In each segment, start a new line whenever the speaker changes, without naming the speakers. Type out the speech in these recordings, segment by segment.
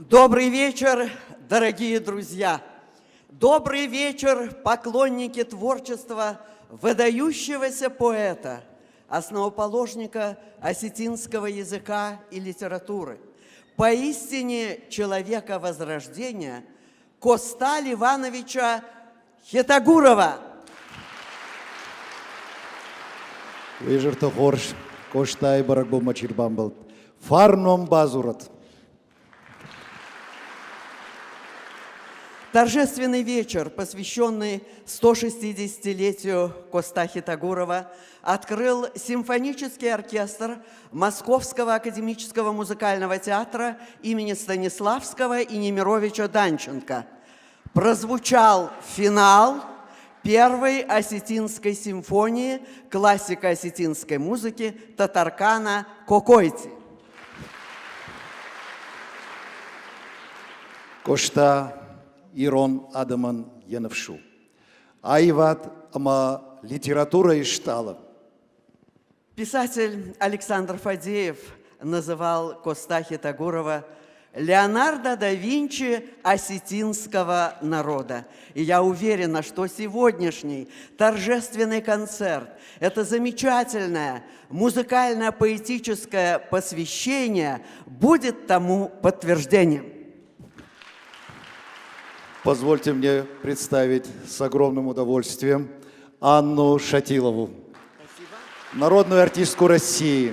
Добрый вечер, дорогие друзья! Добрый вечер, поклонники творчества выдающегося поэта, основоположника осетинского языка и литературы, поистине человека Возрождения Коста Ливановича Хитагурова.
Вежерто хорш, Коштай барагбу мачирбамбал, фарном базурат.
Торжественный вечер, посвященный 160-летию Коста Хитагурова, открыл симфонический оркестр Московского академического музыкального театра имени Станиславского и Немировича Данченко. Прозвучал финал первой осетинской симфонии классика осетинской музыки Татаркана Кокойти.
Кошта Ирон Адаман Янавшу. Айват ама литература иштала.
Писатель Александр Фадеев называл Костахи Тагурова Леонардо да Винчи осетинского народа. И я уверена, что сегодняшний торжественный концерт – это замечательное музыкально-поэтическое посвящение будет тому подтверждением.
Позвольте мне представить с огромным удовольствием Анну Шатилову, народную артистку России,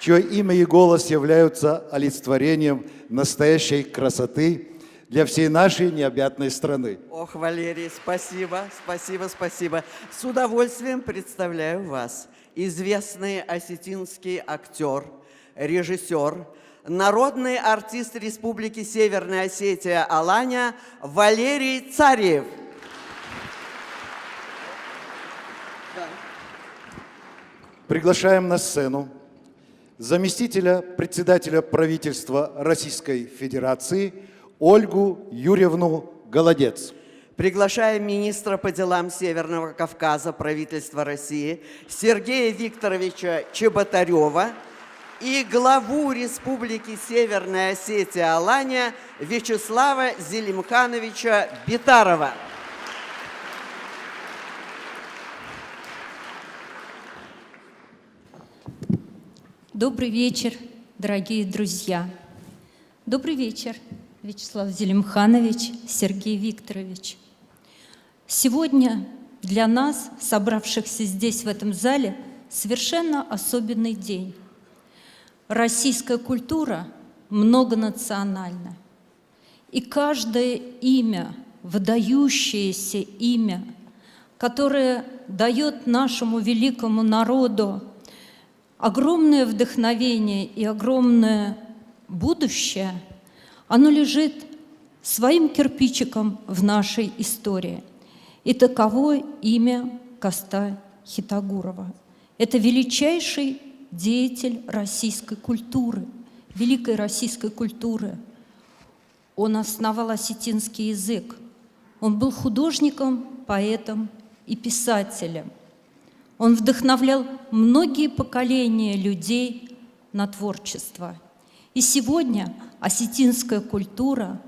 чье имя и голос являются олицетворением настоящей красоты для всей нашей необъятной страны.
Ох, Валерий, спасибо, спасибо, спасибо. С удовольствием представляю вас. Известный осетинский актер, режиссер, народный артист Республики Северная Осетия Аланя Валерий Царев.
Приглашаем на сцену заместителя председателя правительства Российской Федерации Ольгу Юрьевну Голодец.
Приглашаем министра по делам Северного Кавказа правительства России Сергея Викторовича Чеботарева и главу Республики Северная Осетия Аланя Вячеслава Зелимхановича Битарова.
Добрый вечер, дорогие друзья. Добрый вечер, Вячеслав Зелимханович, Сергей Викторович. Сегодня для нас, собравшихся здесь, в этом зале, совершенно особенный день. Российская культура многонациональна. И каждое имя, выдающееся имя, которое дает нашему великому народу огромное вдохновение и огромное будущее, оно лежит своим кирпичиком в нашей истории. И таково имя Коста Хитагурова. Это величайший деятель российской культуры, великой российской культуры. Он основал осетинский язык. Он был художником, поэтом и писателем. Он вдохновлял многие поколения людей на творчество. И сегодня осетинская культура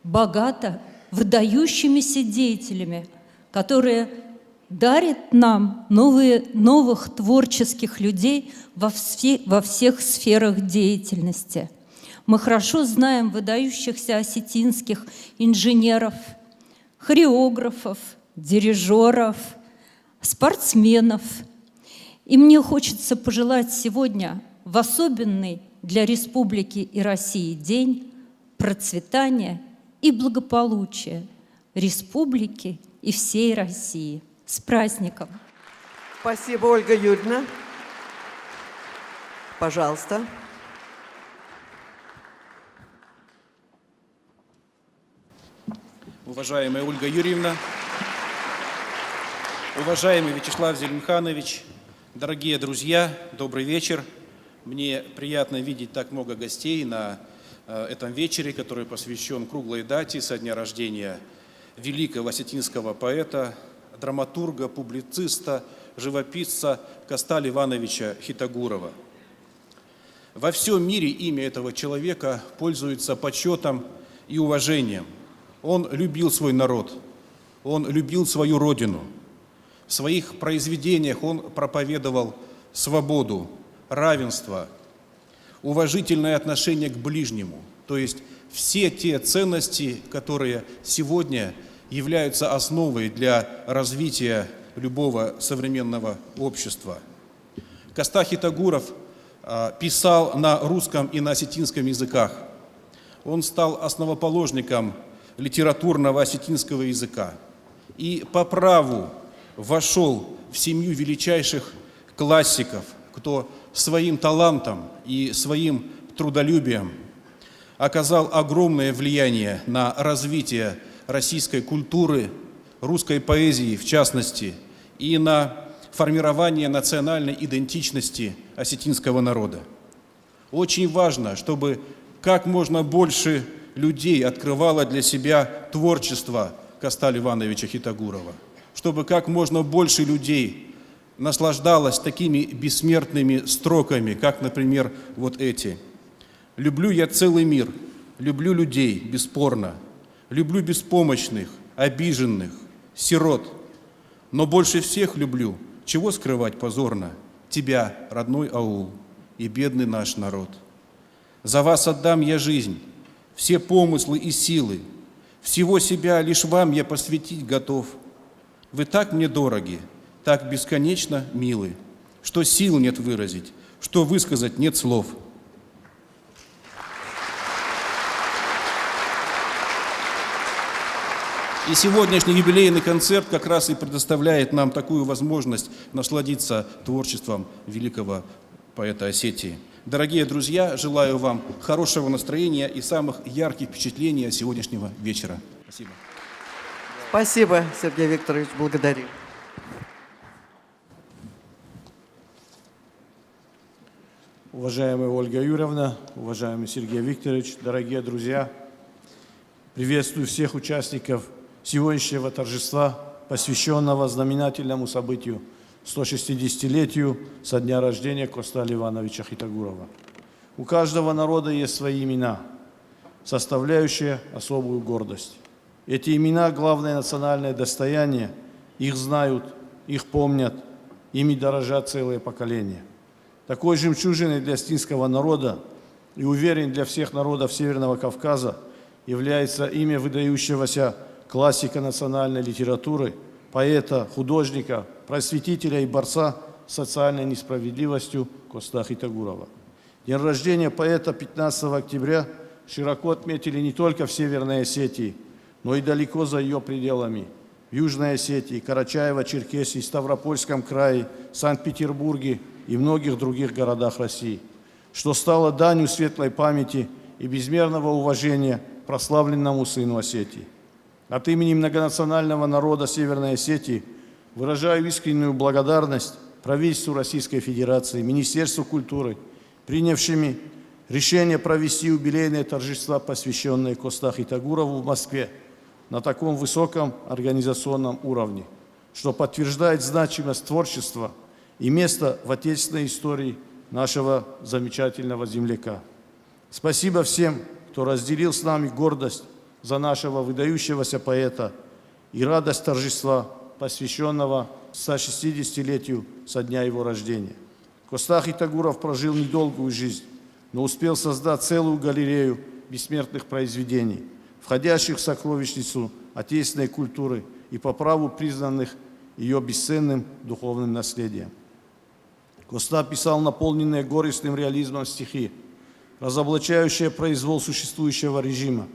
богата выдающимися деятелями, которые дарят нам новых творческих людей во всех сферах деятельности. Мы хорошо знаем выдающихся осетинских инженеров, хореографов, дирижеров, спортсменов. И мне хочется пожелать сегодня в особенный для Республики и России день процветания и благополучия Республики и всей России. С праздником!
Спасибо, Ольга Юрьевна. Пожалуйста.
Уважаемая Ольга Юрьевна, уважаемый Вячеслав Зелимханович, дорогие друзья, добрый вечер. Мне приятно видеть так много гостей на этом вечере, который посвящен круглой дате со дня рождения великого осетинского поэта, драматурга, публициста, живописца Коста Ивановича Хитагурова. Во всем мире имя этого человека пользуется почетом и уважением. Он любил свой народ, он любил свою родину. В своих произведениях он проповедовал свободу, равенство, уважительное отношение к ближнему, то есть все те ценности, которые сегодня являются основой для развития любого современного общества. Коста Хитагуров писал на русском и на осетинском языках. Он стал основоположником литературного осетинского языка и по праву вошел в семью величайших классиков, кто своим талантом и своим трудолюбием оказал огромное влияние на развитие российской культуры, русской поэзии в частности, и на формирование национальной идентичности осетинского народа. Очень важно, чтобы как можно больше людей открывало для себя творчество Косталя Ивановича Хитагурова, чтобы как можно больше людей наслаждалось такими бессмертными строками, как, например, вот эти. «Люблю я целый мир, люблю людей, бесспорно, люблю беспомощных, обиженных, сирот, но больше всех люблю, чего скрывать позорно, тебя, родной аул, и бедный наш народ. За вас отдам я жизнь, все помыслы и силы, всего себя лишь вам я посвятить готов. Вы так мне дороги, так бесконечно милы, что сил нет выразить, что высказать нет слов». И сегодняшний юбилейный концерт как раз и предоставляет нам такую возможность насладиться творчеством великого поэта Осетии. Дорогие друзья, желаю вам хорошего настроения и самых ярких впечатлений от сегодняшнего вечера. Спасибо.
Спасибо, Сергей Викторович, благодарю.
Уважаемая Ольга Юрьевна, уважаемый Сергей Викторович, дорогие друзья, приветствую всех участников сегодняшнего торжества, посвященного знаменательному событию 160-летию со дня рождения Косталя Ивановича Хитагурова. У каждого народа есть свои имена, составляющие особую гордость. Эти имена – главное национальное достояние, их знают, их помнят, ими дорожат целые поколения. Такой жемчужиной для осетинского народа и, уверен, для всех народов Северного Кавказа является имя выдающегося классика национальной литературы, поэта, художника, просветителя и борца с социальной несправедливостью Коста Хитагурова. День рождения поэта 15 октября широко отметили не только в Северной Осетии, но и далеко за ее пределами. В Южной Осетии, Карачаево-Черкесии, Ставропольском крае, Санкт-Петербурге и многих других городах России, что стало данью светлой памяти и безмерного уважения прославленному сыну Осетии. От имени многонационального народа Северной Осетии выражаю искреннюю благодарность правительству Российской Федерации, Министерству культуры, принявшими решение провести юбилейные торжества, посвященные Коста Хитагурову в Москве, на таком высоком организационном уровне, что подтверждает значимость творчества и место в отечественной истории нашего замечательного земляка. Спасибо всем, кто разделил с нами гордость за нашего выдающегося поэта и радость торжества, посвященного 160-летию со дня его рождения. Коста Хитагуров прожил недолгую жизнь, но успел создать целую галерею бессмертных произведений, входящих в сокровищницу отечественной культуры и по праву признанных ее бесценным духовным наследием. Коста писал наполненные горестным реализмом стихи, разоблачающие произвол существующего режима,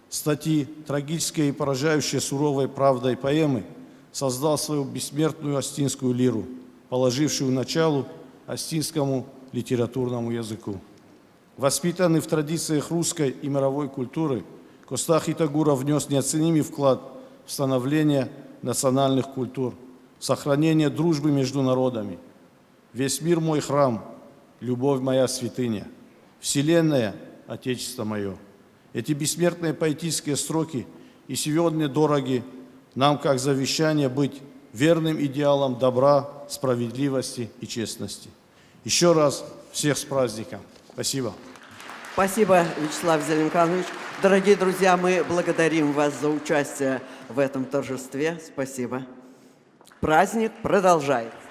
статьи, трагические и поражающие суровой правдой поэмы, создал свою бессмертную осетинскую лиру, положившую начало осетинскому литературному языку. Воспитанный в традициях русской и мировой культуры, Коста Хитагуров внес неоценимый вклад в становление национальных культур, сохранение дружбы между народами. «Весь мир мой храм, любовь моя святыня, вселенная – Отечество мое». Эти бессмертные поэтические строки и сегодня дороги нам как завещание быть верным идеалам добра, справедливости и честности. Еще раз всех с праздником. Спасибо.
Спасибо, Вячеслав Зелимханович. Дорогие друзья, мы благодарим вас за участие в этом торжестве. Спасибо. Праздник продолжается.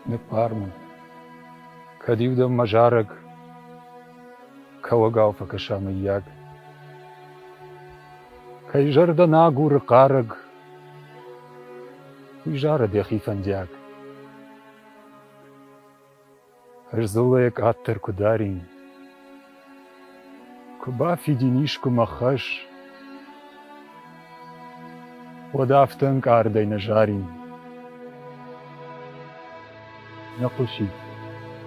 Ne parmă, cădiu de majarăg, ca o gaufă că șamă iag. Că-i jar de nagur carăg, cu-i jară de hifandeag. Îrzulăiec atăr cu darin, cu bafi diniș cu măhăș, o daftă în cardă-i năjarin. نقوشي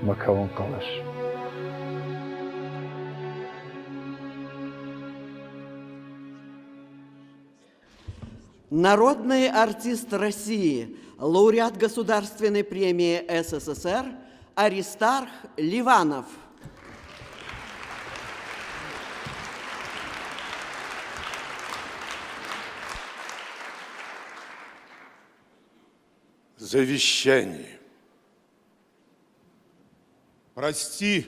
مكون قلش
народный артист России, лауреат Государственной премии СССР Аристарх Ливанов.
Завещание. Прости,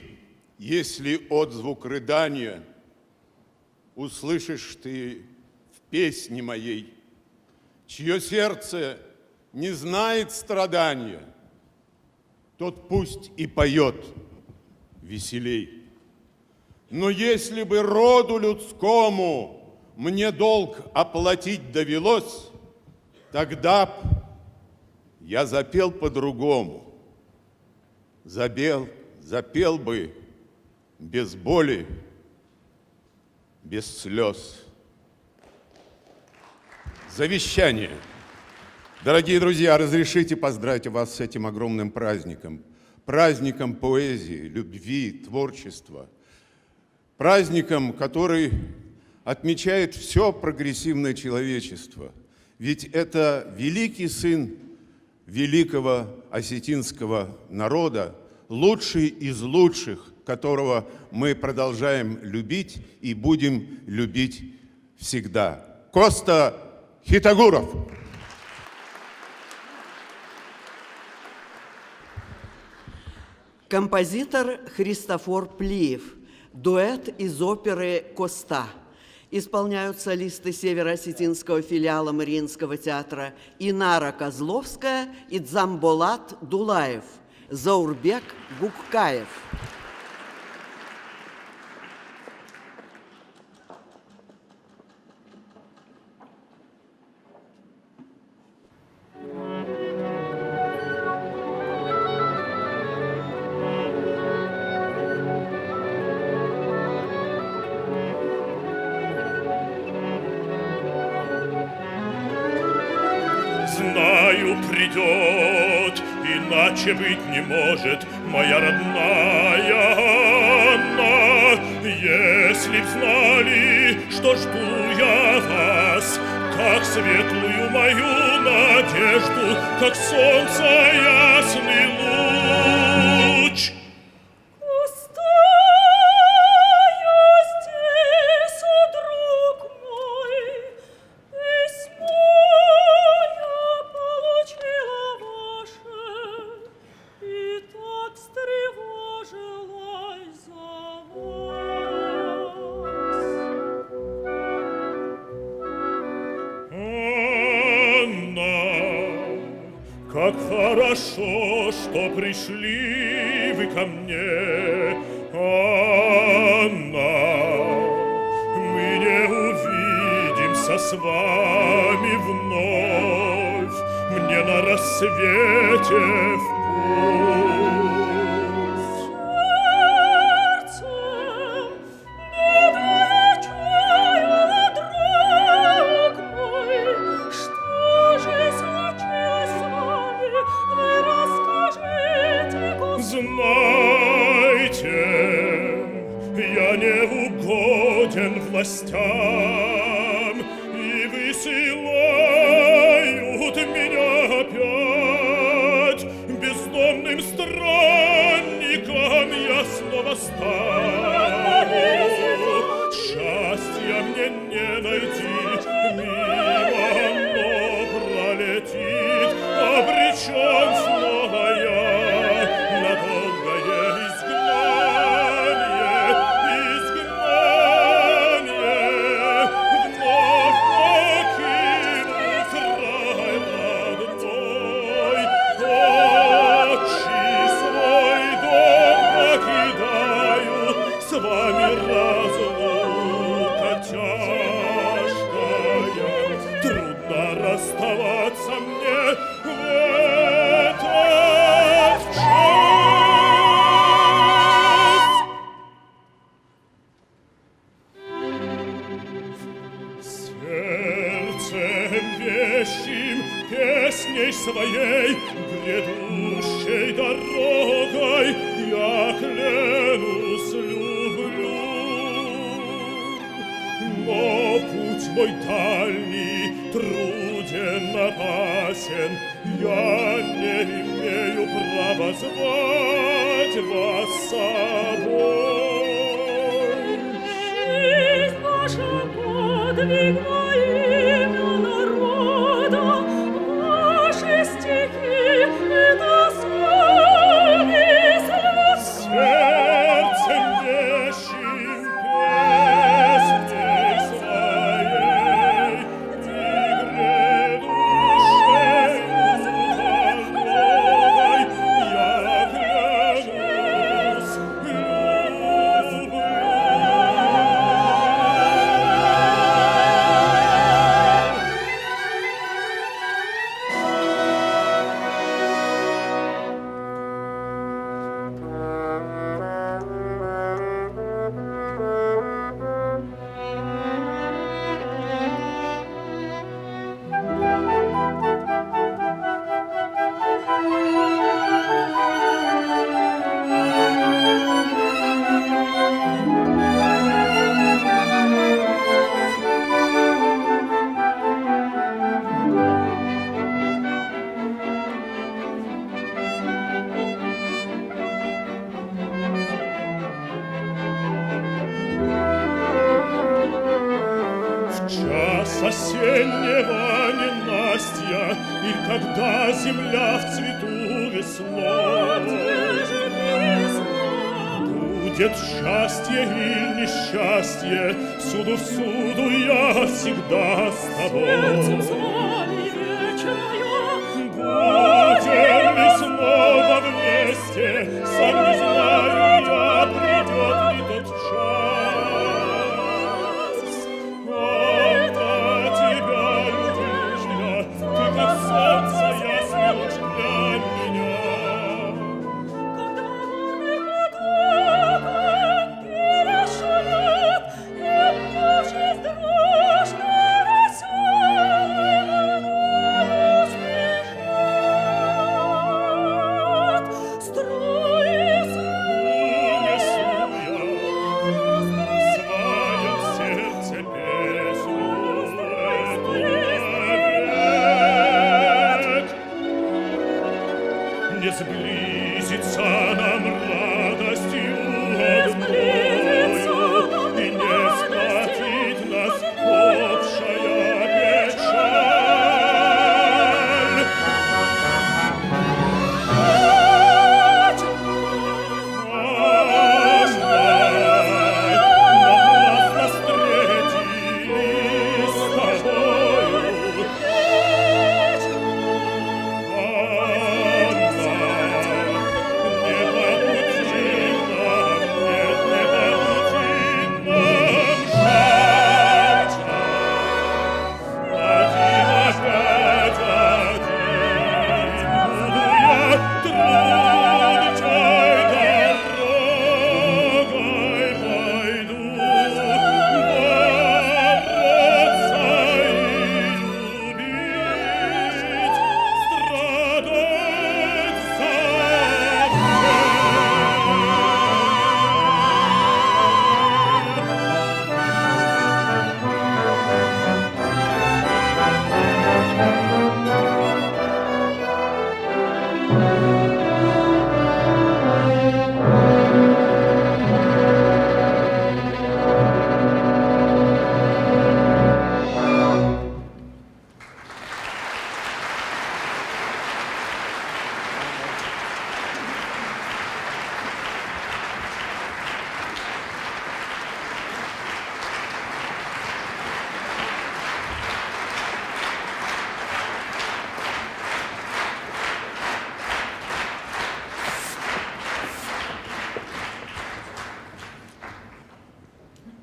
если отзвук рыдания услышишь ты в песне моей, чье сердце не знает страдания, тот пусть и поет веселей. Но если бы роду людскому мне долг оплатить довелось, тогда б я запел по-другому. Запел бы без боли, без слез. Завещание. Дорогие друзья, разрешите поздравить вас с этим огромным праздником. Праздником поэзии, любви, творчества. Праздником, который отмечает все прогрессивное человечество. Ведь это великий сын великого осетинского народа, лучший из лучших, которого мы продолжаем любить и будем любить всегда. Коста Хитагуров.
Композитор Христофор Плиев. Дуэт из оперы «Коста». Исполняют солисты северо-осетинского филиала Мариинского театра Инара Козловская и Дзамболат Дулаев, Заурбек Гуккаев.
Знаю, придет, иначе быть не может, моя родная Анна. Если б знали, что жду я вас, как светлую мою надежду, как солнце ясный луч. Как хорошо, что пришли вы ко мне, Анна. Мы не увидимся с вами вновь, мне на рассвете в путь. Знайте, я не угоден властям, и высылают меня опять. Бездомным странником я снова стану. Счастья мне не найти, мимо оно пролетит, обречен снова я. С вами разлука тяжкая, трудно расставаться мне в этот час. Сердцем вещим, песней своей, грядущей дорогой я клянусь, люблю. Но путь мой дальний, трудный опасен, я не имею права звать вас с собой.
Жизнь наша подвиг во имя народа, ваши стихи это совесть
Сердцем вещим песней своей, игре душей дорогой, я клянусь, люблю. В час осеннего ненастья, и когда земля в цвету весной, будет счастье или несчастье, всюду я всегда с тобой. Будем ли снова вместе, сам не знаю я, придет ли тот час. Когда тебя люблю я, ты как солнце ясный луч для меня.
Когда горный поток перешумит, и мчись дружно веселой волною спешат струи
Унесу я в своем сердце песню эту навек. Не сблизится нам радостью одною, и не схватит нас общая печаль. Напрасно встретились с тобою.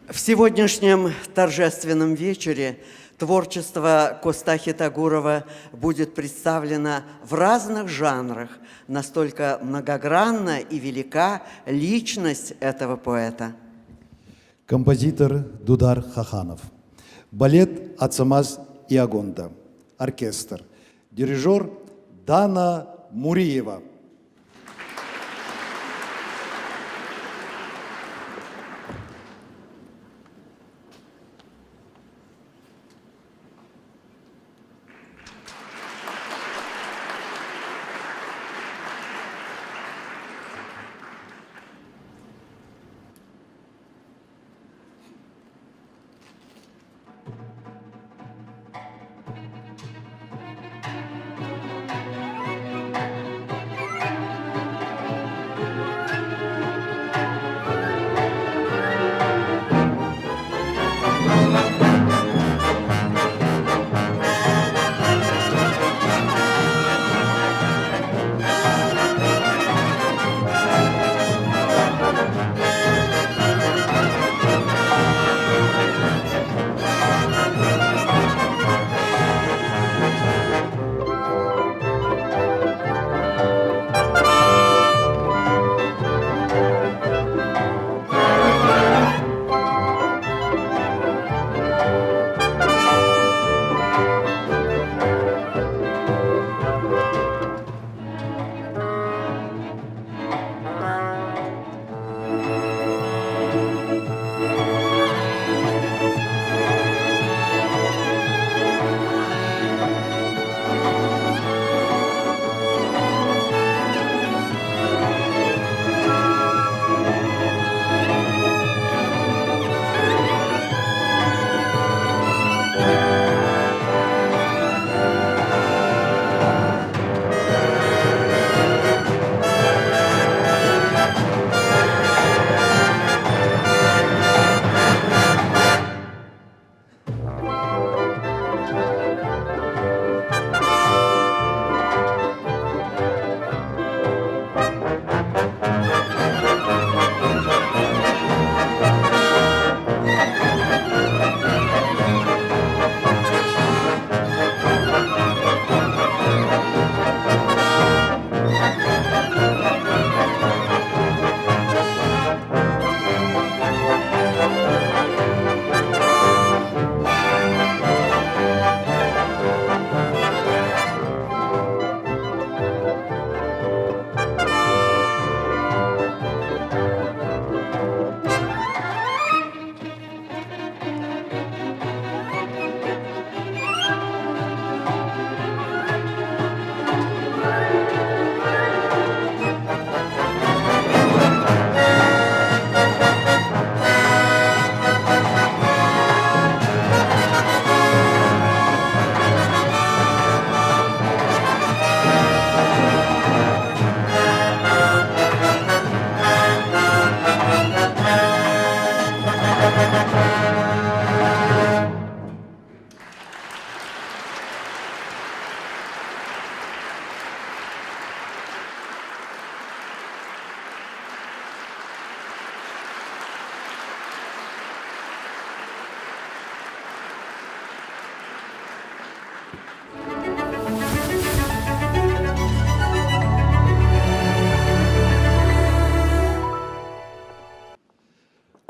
В сегодняшнем торжественном вечере творчество Костахи Тагурова будет представлено в разных жанрах. Настолько многогранна и велика личность этого поэта.
Композитор Дудар Хаханов. Балет Ацамаз Иагонда. Оркестр. Дирижер Дана Муриева.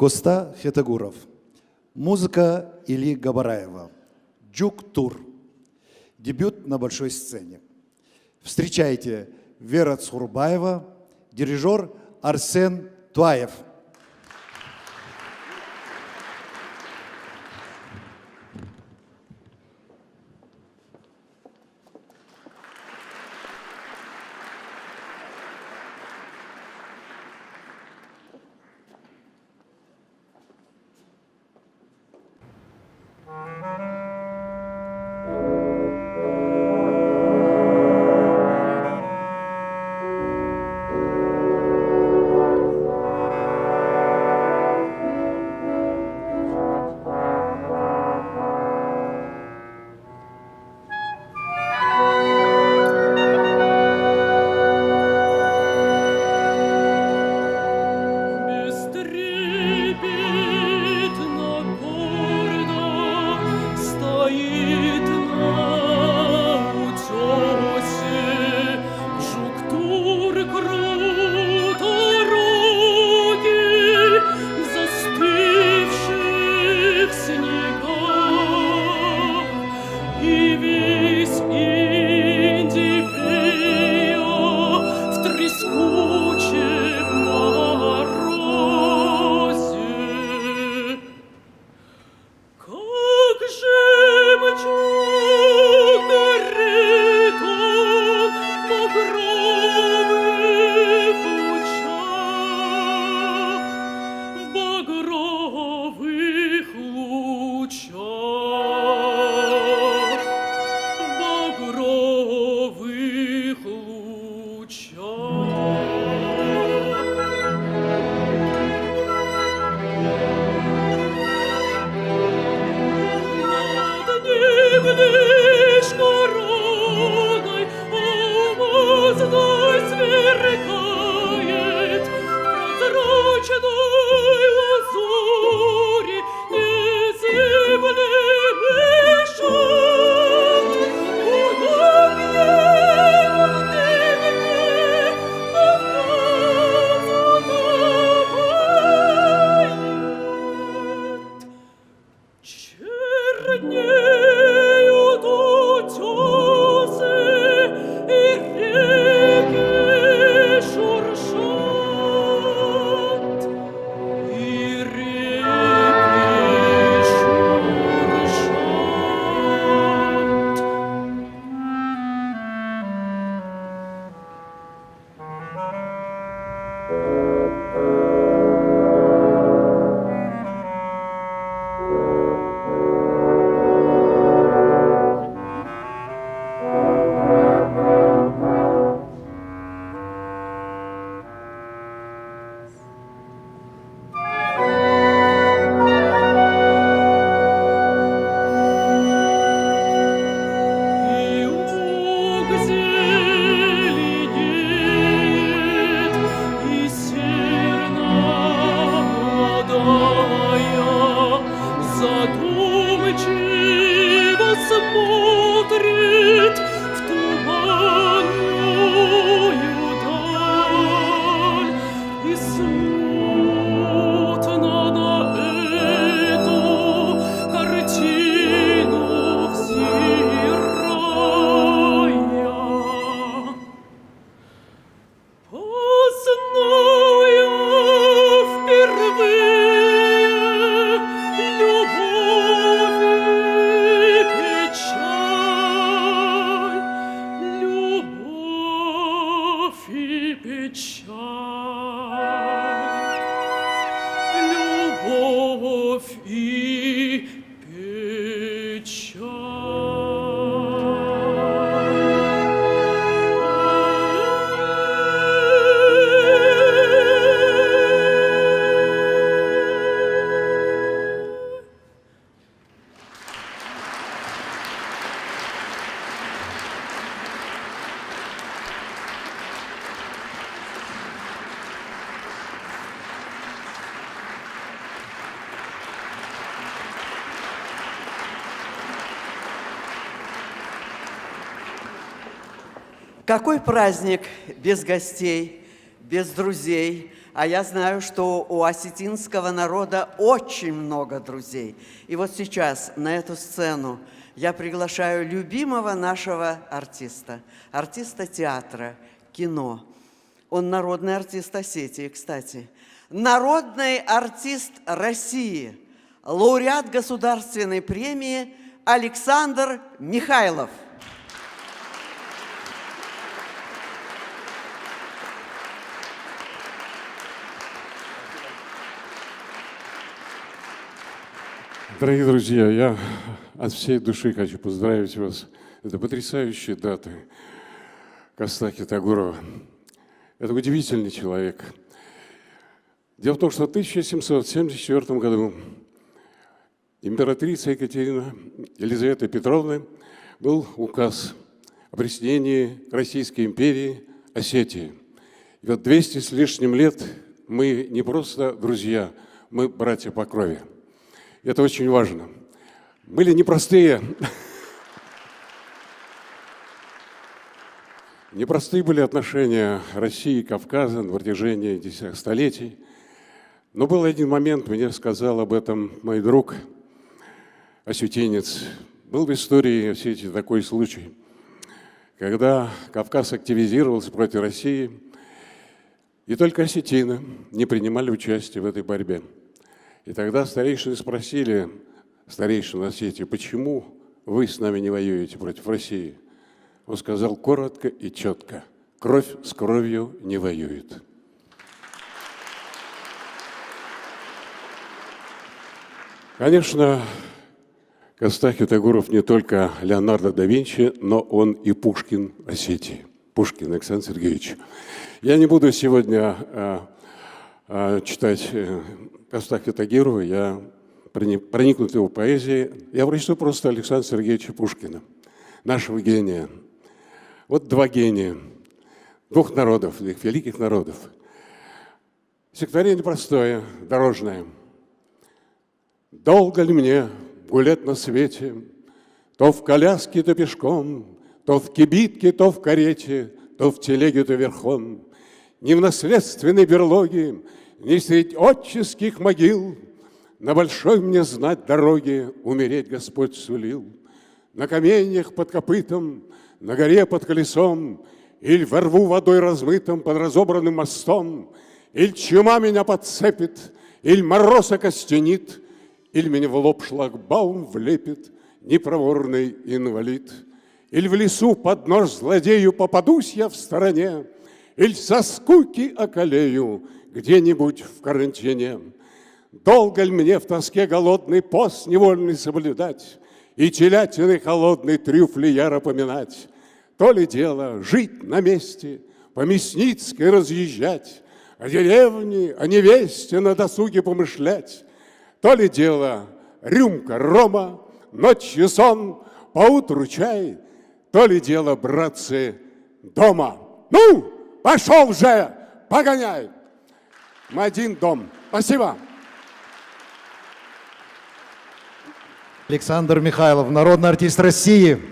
Коста Хетагуров. Музыка Ильи Габараева. Джук-тур. Дебют на большой сцене. Встречайте Вера Цхурбаева, дирижер Арсен Туаев.
Бестрепетно гордо стоит на утёсе Жук-тур крутороги, застывший в снегах, и весь Индипея в трескучем морозе. Как жемчуг горит он в багровых лучах, в багровых лучах, в багровых лучах. Над ним лишь короной алмазной сверкает, в прозрачной лазури неземным дышит. Улыбнем в дымке Кавказа тает. Чернеют утёсы, и реки шуршат, и реки шуршат. И луг зеленеет, и серна молодая задумчиво смотрит в туманную даль, и смутно на эту картину взирая, познаю впервые любовь и печаль, любовь и печаль, любовь и печаль.
Какой праздник без гостей, без друзей, А я знаю, что у осетинского народа очень много друзей. И вот сейчас на эту сцену я приглашаю любимого нашего артиста, артиста театра, кино. Он народный артист Осетии, кстати. Народный артист России, лауреат государственной премии Александр Михайлов.
Дорогие друзья, я от всей души хочу поздравить вас. Это потрясающая дата. Костаки Тагурова. Это удивительный человек. Дело в том, что в 1774 году императрица Екатерина Елизавета Петровна был указ о присоединении к Российской империи Осетии. И вот 200 с лишним лет мы не просто друзья, мы братья по крови. Это очень важно. Были непростые были отношения России и Кавказа на протяжении десятков столетий. Но был один момент, мне сказал об этом мой друг, осетинец. Был в истории Осетии такой случай, когда Кавказ активизировался против России, и только осетины не принимали участие в этой борьбе. И тогда старейшины спросили старейшину Осетии, почему вы с нами не воюете против России? Он сказал коротко и четко, кровь с кровью не воюет. Конечно, Костаки Тагуров не только Леонардо да Винчи, но он и Пушкин Осетии. Пушкин Александр Сергеевич. Я не буду сегодня читать Костаки Тагирова, я проникнут его поэзией. Я прочту просто Александра Сергеевича Пушкина, нашего гения. Вот два гения, двух народов, двух великих народов. Стихотворение простое, дорожное. Долго ли мне гулять на свете, то в коляске, то пешком, то в кибитке, то в карете, то в телеге, то верхом, ни в наследственной берлоге, ни средь отческих могил, на большой мне знать дороге умереть Господь сулил. На каменьях под копытом, на горе под колесом, иль во рву водой размытым под разобранным мостом, иль чума меня подцепит, иль мороз окостенит, иль меня в лоб шлагбаум влепит непроворный инвалид, иль в лесу под нож злодею попадусь я в стороне, иль со скуки околею где-нибудь в карантине. Долго ли мне в тоске голодный пост невольный соблюдать и телятины холодной трюфли яро поминать? То ли дело жить на месте, по Мясницкой разъезжать, о деревне, о невесте на досуге помышлять, то ли дело рюмка рома, ночью сон, поутру чай, то ли дело, братцы, дома. Ну, пошел же, погоняй! Мы один дом. Спасибо.
Александр Михайлов, народный артист России.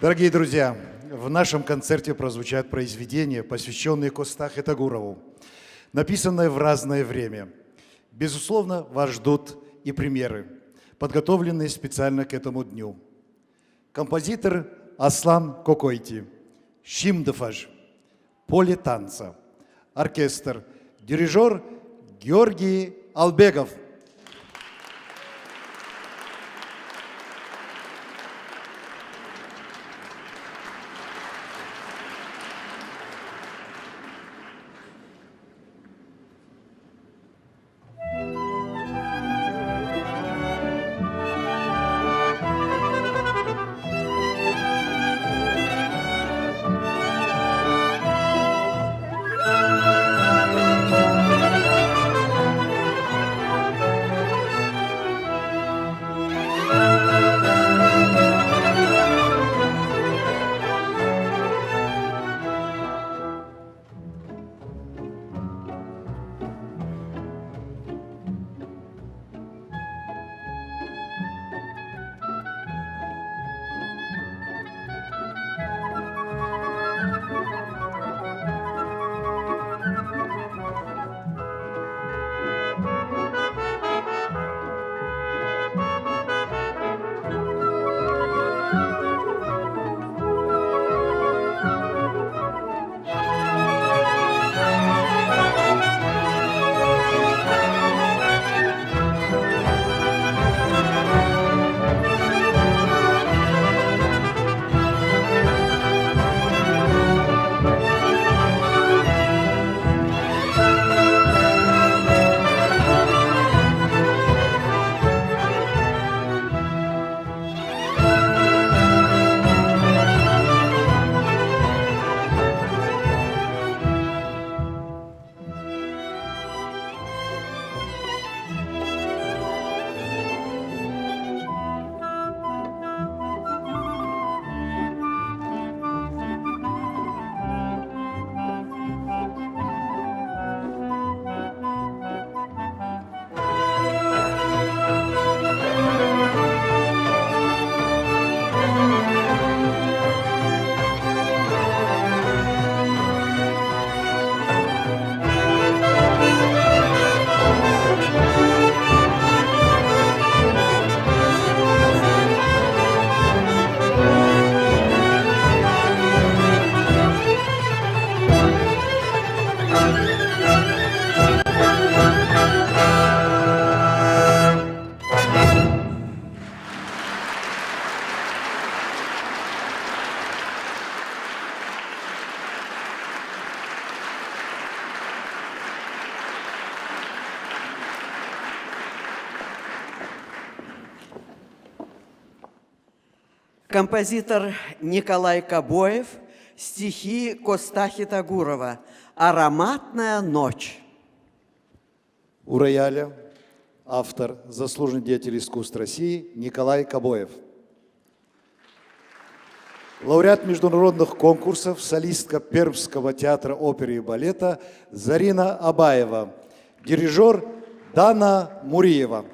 Дорогие друзья, в нашем концерте прозвучат произведения, посвященные Костахе Тагурову, написанные в разное время. Безусловно, вас ждут и премьеры, подготовленные специально к этому дню. Композитор Аслан Кокойти, Шимдафаж, поле танца, оркестр, дирижер Георгий Албегов.
Композитор Николай Кобоев, стихи Костахи Тагурова «Ароматная ночь».
У рояля автор, заслуженный деятель искусств России Николай Кобоев. Лауреат международных конкурсов, солистка Пермского театра оперы и балета Зарина Абаева. Дирижер Дана Муриева.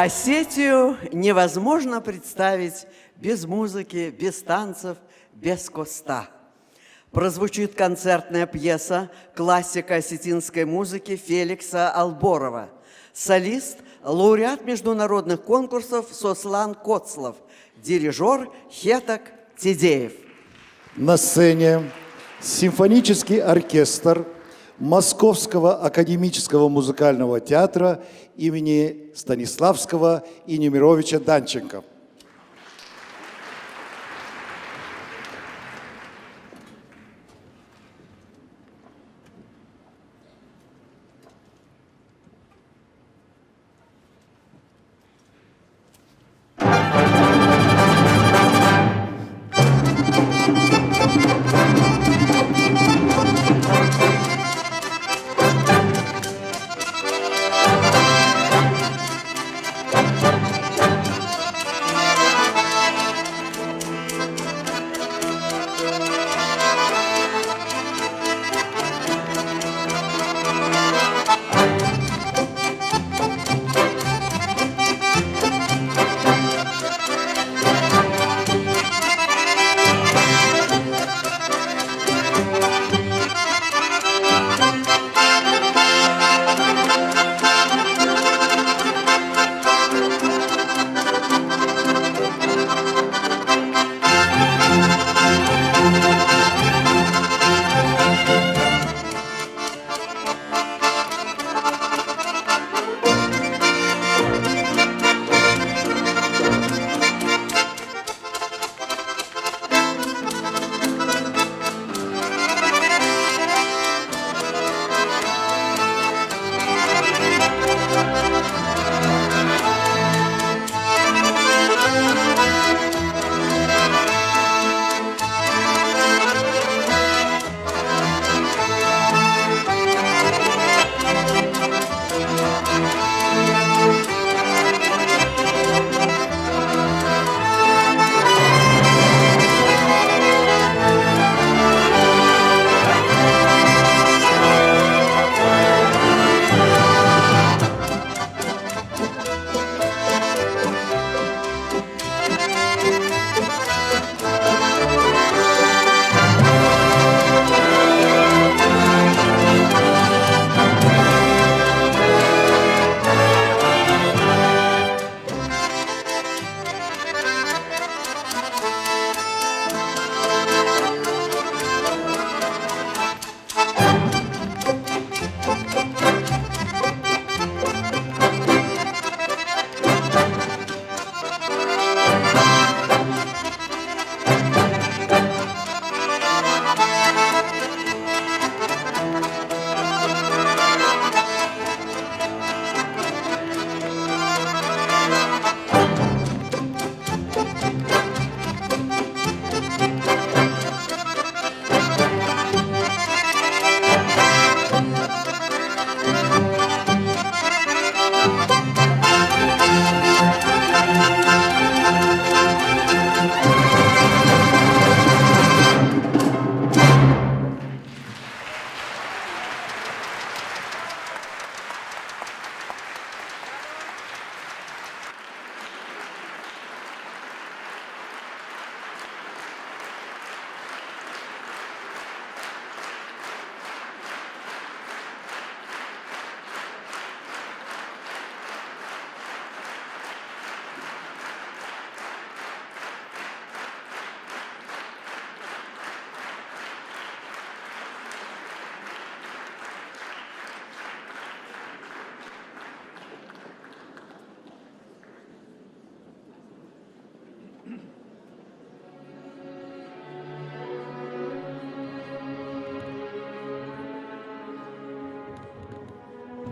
Осетию невозможно представить без музыки, без танцев, без коста. Прозвучит концертная пьеса классика осетинской музыки Феликса Алборова. Солист – лауреат международных конкурсов Сослан Коцлов, дирижер Хетак Тидеев.
На сцене симфонический оркестр Московского академического музыкального театра имени Станиславского и Немировича Данченко.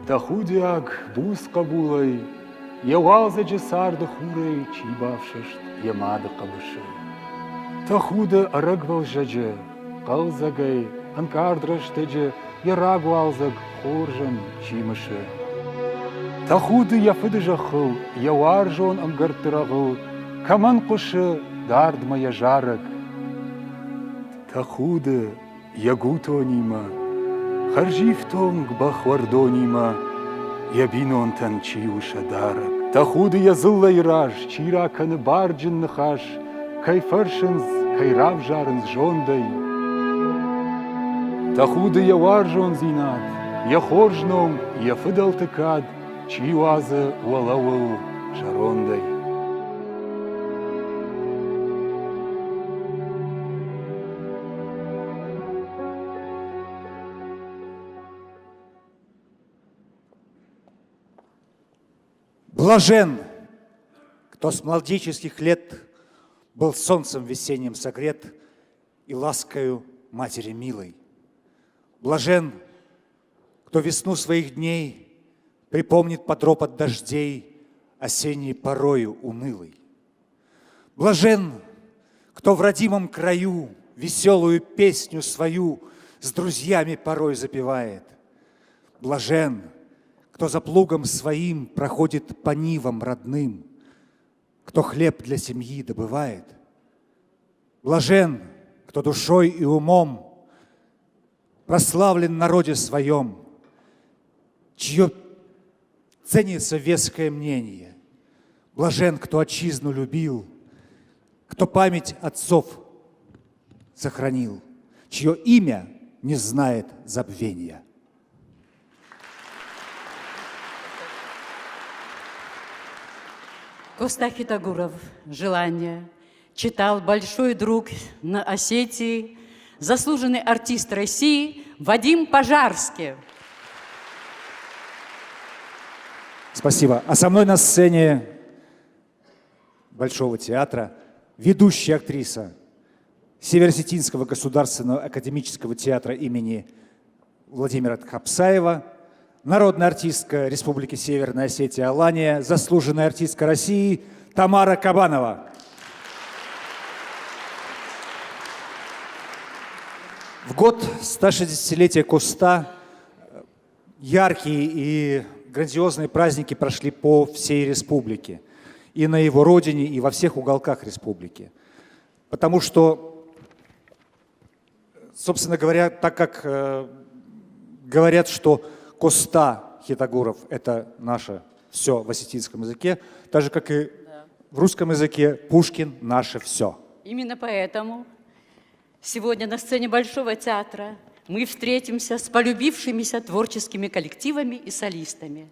Тахудиак буз кабулай, явалза джесарда хурай, чибавшашт ямада кабыши. Тахуда арагвал жадже, калзагай, анкардраштэдже, ярагвалзаг хоржан чимыши. Тахуда яфыдыжахыл, яваржон амгартырагыл, каман кушы дардмая жарак. Тахуда ягутонима, Харжифтонг бахвардонима, ябинон танчиуша дарак. Та худы языллай раж, чира каны барджын нахаш, кай фаршынз, кай рав жарынз жондай. Та худы я варжон зинат, я хоржном, я фыдал тыкад, чи уазы уалауыл жарондай.
Блажен, кто с младенческих лет был солнцем весенним согрет и ласкою матери милой. Блажен, кто весну своих дней припомнит под ропот дождей осенней порою унылой. Блажен, кто в родимом краю веселую песню свою с друзьями порой запевает. Блажен, кто за плугом своим проходит по нивам родным, кто хлеб для семьи добывает. Блажен, кто душой и умом прославлен в народе своем, чье ценится веское мнение. Блажен, кто отчизну любил, кто память отцов сохранил, чье имя не знает забвения.
Коста Хитагуров «Желание» читал большой друг на Осетии, заслуженный артист России Вадим Пожарский.
Спасибо. А со мной на сцене Большого театра ведущая актриса Северо-Осетинского государственного академического театра имени Владимира Тхапсаева, народная артистка Республики Северная Осетия Алания, заслуженная артистка России Тамара Кабанова. В год 160-летия Коста яркие и грандиозные праздники прошли по всей республике. И на его родине, и во всех уголках республики. Потому что, собственно говоря, так как говорят, что Коста Хитагуров – это наше все в осетинском языке, так же, как и в русском языке Пушкин – наше все.
Именно поэтому сегодня на сцене Большого театра мы встретимся с полюбившимися творческими коллективами и солистами.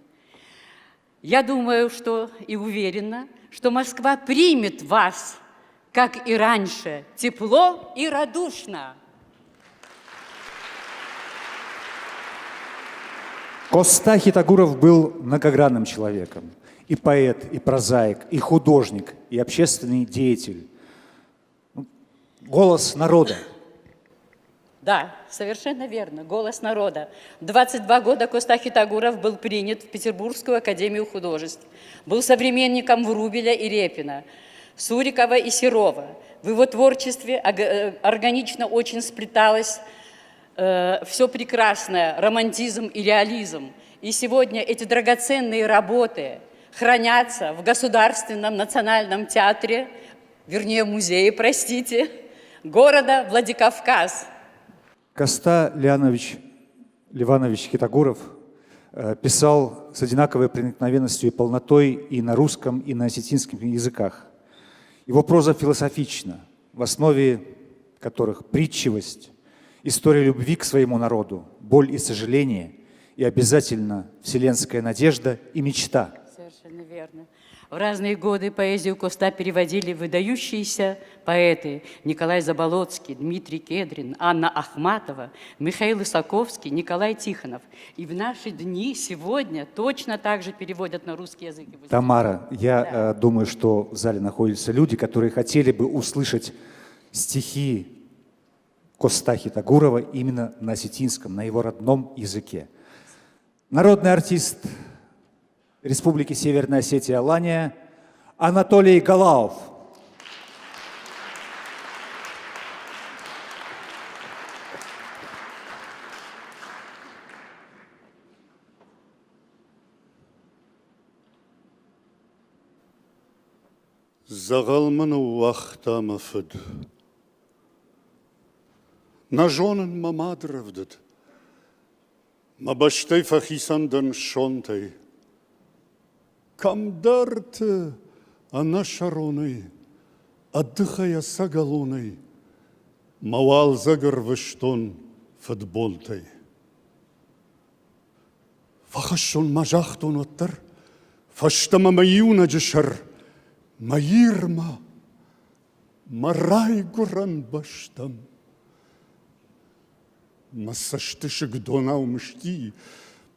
Я думаю, что и уверена, что Москва примет вас, как и раньше, тепло и радушно.
Коста Хитагуров был многогранным человеком. И поэт, и прозаик, и художник, и общественный деятель. Голос народа.
Да, совершенно верно, голос народа. 22 года Коста Хитагуров был принят в Петербургскую академию художеств. Был современником Врубеля и Репина, Сурикова и Серова. В его творчестве органично очень сплеталось все прекрасное, романтизм и реализм. И сегодня эти драгоценные работы хранятся в Государственном национальном театре, вернее, музее, простите, города Владикавказ.
Коста Ливанович Хитагуров писал с одинаковой проникновенностью и полнотой и на русском, и на осетинском языках. Его проза философична, в основе которых притчивость, история любви к своему народу, боль и сожаление, и обязательно вселенская надежда и мечта.
Совершенно верно. В разные годы поэзию Коста переводили выдающиеся поэты Николай Заболоцкий, Дмитрий Кедрин, Анна Ахматова, Михаил Исаковский, Николай Тихонов. И в наши дни сегодня точно так же переводят на русский язык.
Тамара, я думаю, что в зале находятся люди, которые хотели бы услышать стихи Коста Хитагурова именно на осетинском, на его родном языке. Народный артист Республики Северная Осетия Алания Анатолий Галаов.
Загалмын уақтамыфыд. Нажонын мамадровдыд. Мабаштай фахисандан шонтай. камдарты, она шароны, отдыхая сагалоной, мавал загорвыштон футболтай. Фахашон мажахтон оттар, фаштама маюна джишар, маирма, марай гуран баштам. Массаштышек донау мышти,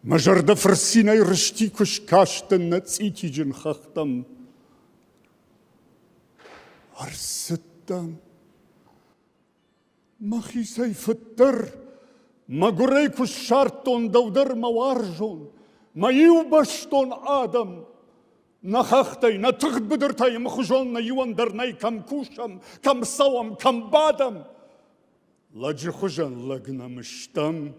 мажарда фарсинай рышти кушкаштан на цитиджин хахтам. Арсеттан, махисай фыттар, магурей кушартон даудар маваржон, маю баштон адам, на хахтай, на тыгбыдыртай мхужон, на юандарнай кам кушам, кам савам, кам бадам. Ладжи хужан лагна мыштам,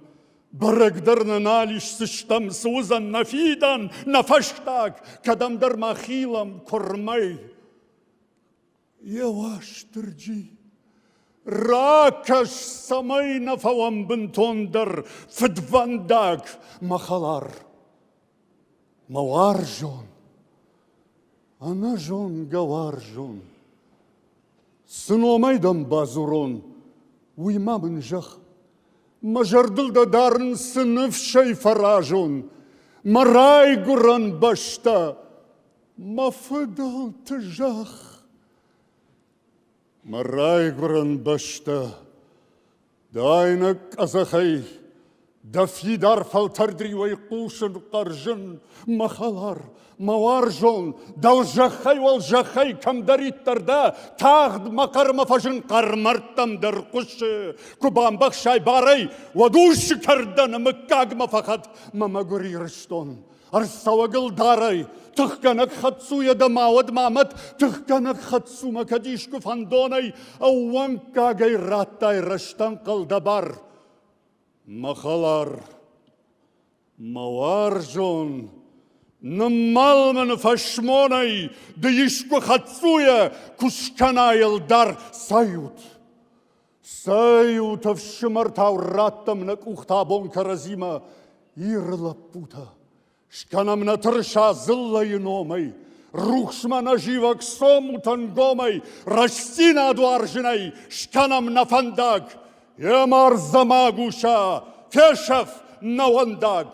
барагдарна налиш сыштам, сузан нафидан, нафаштаг, кадамдар махилам кормай. Яваш тырджи, ракаш самай нафавам бентондар, фдвандаг махалар. Мавар жон, ана жон гавар жон, сыномайдан базурон, уймамын жах, мажардылда дарын сынып шай фаражон, марай гуран башта, мафыдал тыжах. Марай гуран башта, дайна казахай, дафидар фалтардривай кушын қаржын, махалар, маваржон, далжахай валжахай камдариттарда, тағд мақар мафажын қармарттамдар құшы, кубамбақ шай барай, вадушы карданы мыккаг мафахат мамагури рыштон. Арсавагыл дарай, тыхканак хатсуя дамауад мамат, тыхканак хатсума кадишку фандонай, ауанкагай раттай раштан қалдабар. Махалар, маваржон, намалман фашмонай, дышку хатсуя, кушканайылдар сают. Сают авшимартау раттам на кухтабон каразима, ирла пута. Шканам на тырша зыллайын омай, рухшмана живак сомутан гомай, растина дуаржинай, шканам на фандаг, ямар замагуша, фешев на вандаг.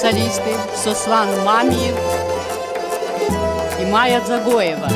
солисты Сослан Мамиев и Майя Загоева.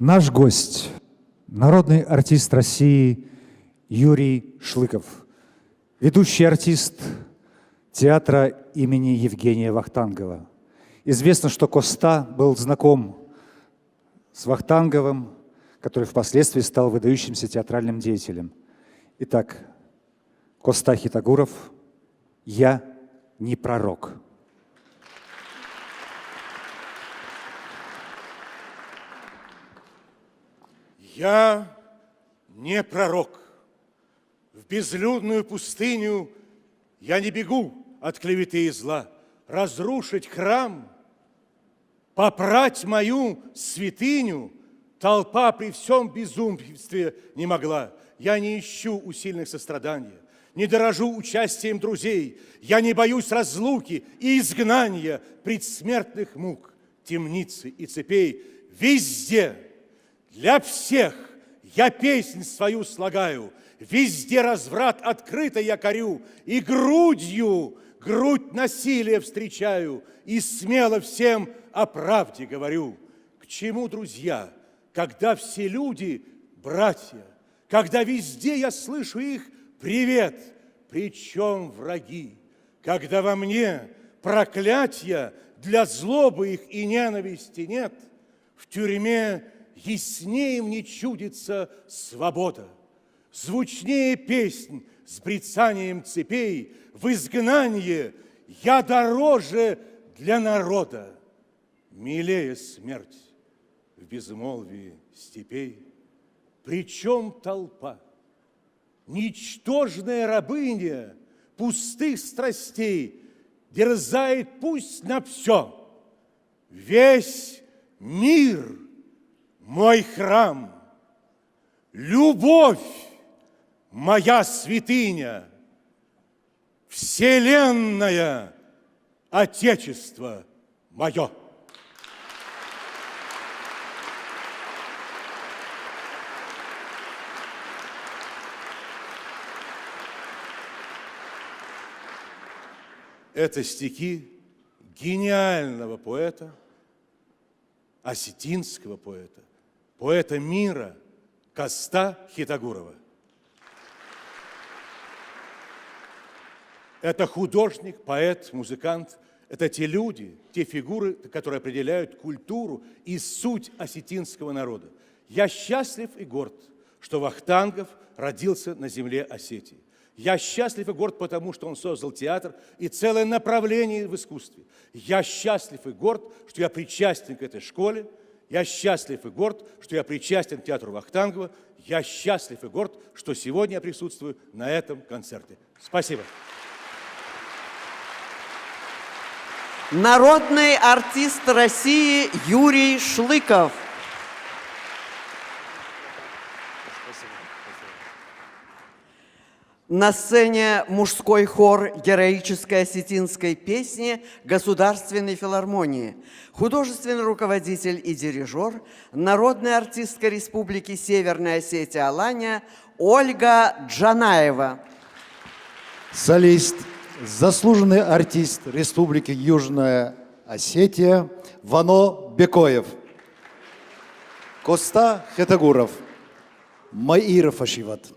Наш гость, народный артист России Юрий Шлыков, ведущий артист театра имени Евгения Вахтангова. Известно, что Коста был знаком с Вахтанговым, который впоследствии стал выдающимся театральным деятелем. Итак, Коста Хитагуров «Я не пророк».
Я не пророк. В безлюдную пустыню я не бегу от клеветы и зла. Разрушить храм, попрать мою святыню толпа при всем безумстве не могла. Я не ищу усильных сострадания, не дорожу участием друзей. Я не боюсь разлуки и изгнания, предсмертных мук, темницы и цепей. Везде для всех я песнь свою слагаю, везде разврат открыто я корю, и грудью грудь насилия встречаю, и смело всем о правде говорю. К чему, друзья, когда все люди братья, когда везде я слышу их привет, причем враги, когда во мне проклятия для злобы их и ненависти нет, в тюрьме яснее мне чудится свобода, звучнее песнь с брецанием цепей, в изгнании я дороже для народа, милее смерть в безмолвии степей. Причем толпа, ничтожная рабыня пустых страстей, дерзает пусть на все, весь мир мой храм, любовь моя святыня, вселенная Отечество мое. Это стихи гениального поэта, осетинского поэта, поэта мира Коста Хитагурова. Это художник, поэт, музыкант. Это те люди, те фигуры, которые определяют культуру и суть осетинского народа. Я счастлив и горд, что Вахтангов родился на земле Осетии. Я счастлив и горд, потому что он создал театр и целое направление в искусстве. Я счастлив и горд, что я причастен к этой школе. Я счастлив и горд, что я причастен к театру Вахтангова. Я счастлив и горд, что сегодня я присутствую на этом концерте. Спасибо.
Народный артист России Юрий Шлыков. На сцене мужской хор героической осетинской песни Государственной филармонии. Художественный руководитель и дирижер, народная артистка Республики Северная Осетия Алания Ольга Джанаева.
Солист, заслуженный артист Республики Южная Осетия Вано Бекоев. Коста Хетагуров. Маиров Ашиват.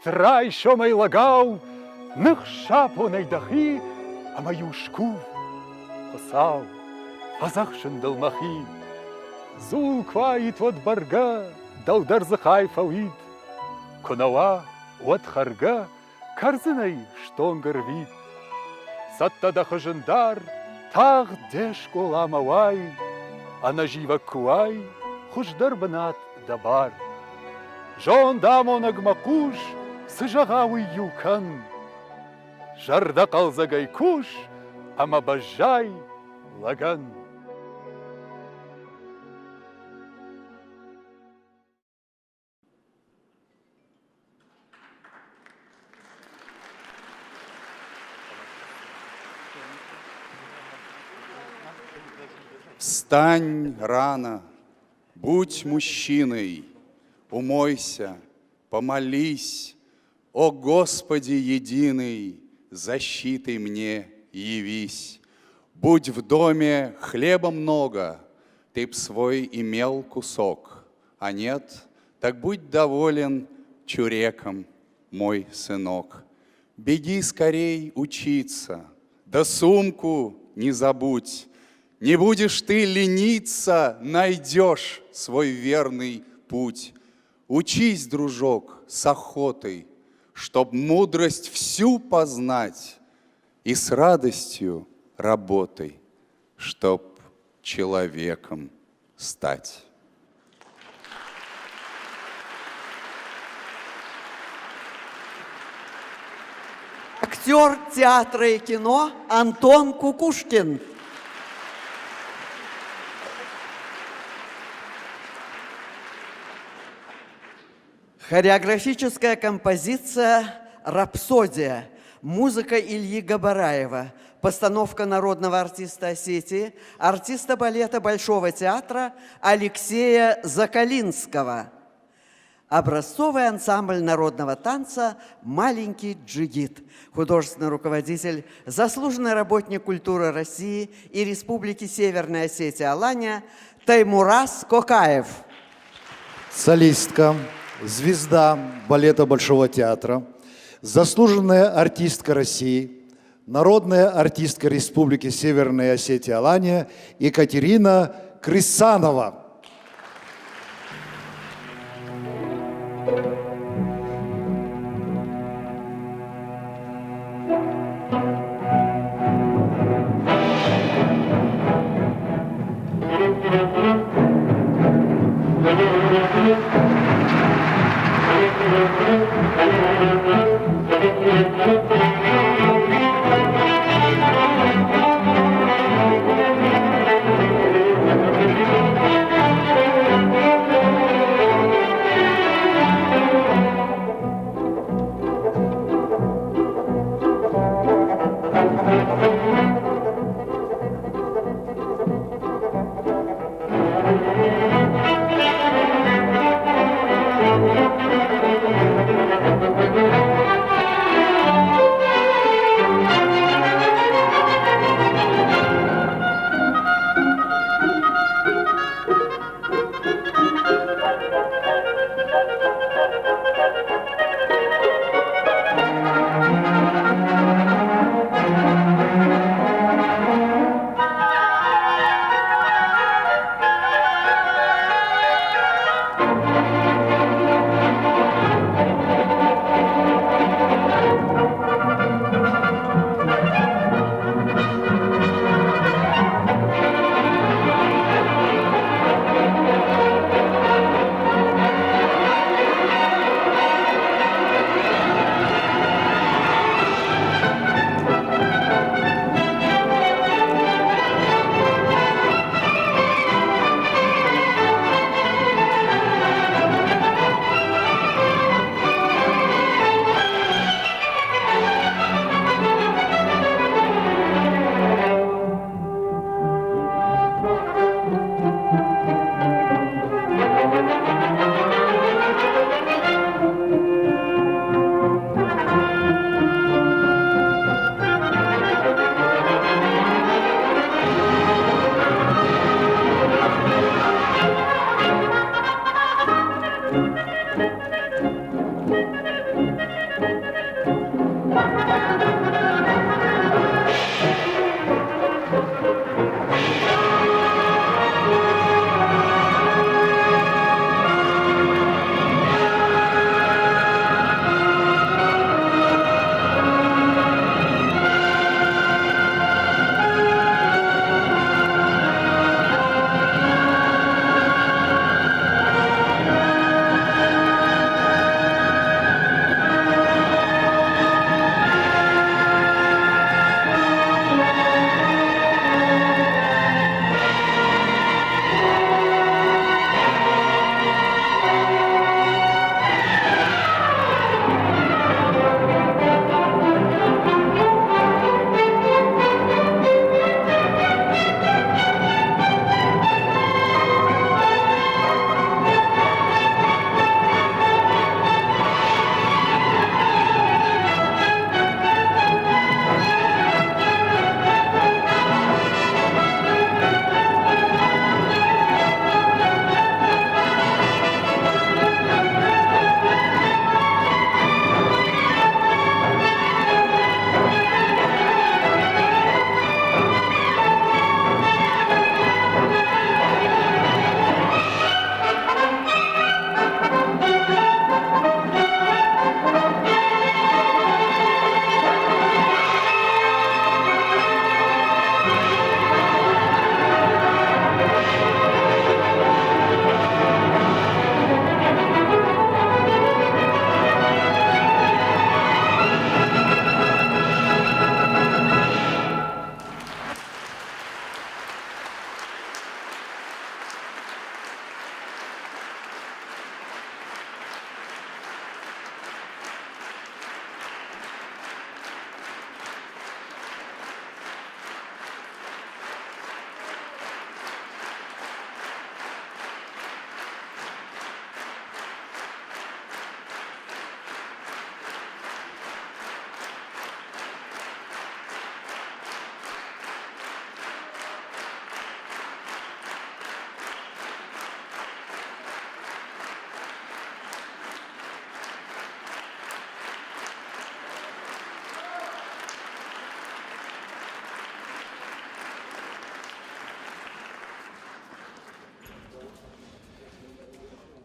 трай, що май лагав, нах шапу найдахи, а мою шку хосав, а захшен далмахи. Зул кваит вот барга, далдар захай фауид, конава вот харга, карзынай штонгар вид. Саттада хожендар, тах дешко ламавай, а нажива куай, хуждар банат дабар. Жон дамо нагмакуш, сыжагауи юкан. Жарда қалзагай куш, ама бажай лаган.
Встань рано, будь мужчиной, умойся, помолись, о Господи единый, защитой мне явись. Будь в доме хлеба много, ты б свой имел кусок, а нет, так будь доволен чуреком, мой сынок. Беги скорей учиться, да сумку не забудь. Не будешь ты лениться, найдешь свой верный путь. Учись, дружок, с охотой, чтоб мудрость всю познать, и с радостью работай, чтоб человеком стать.
Актер театра и кино Антон Кукушкин. Хореографическая композиция «Рапсодия». Музыка Ильи Габараева. Постановка народного артиста Осетии, артиста балета Большого театра Алексея Закалинского. Образцовый ансамбль народного танца «Маленький джигит». Художественный руководитель, заслуженный работник культуры России и Республики Северная Осетия Алания Таймураз Кокаев.
Солистка, звезда балета Большого театра, заслуженная артистка России, народная артистка Республики Северная Осетия Алания Екатерина Крысанова.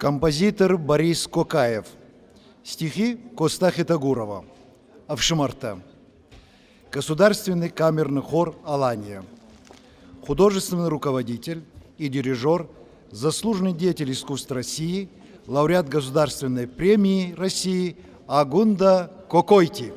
Композитор Борис Кокаев. Стихи Коста Хитагурова. Авшимарта. Государственный камерный хор «Алания». Художественный руководитель и дирижер, заслуженный деятель искусств России, лауреат Государственной премии России Агунда Кокойти.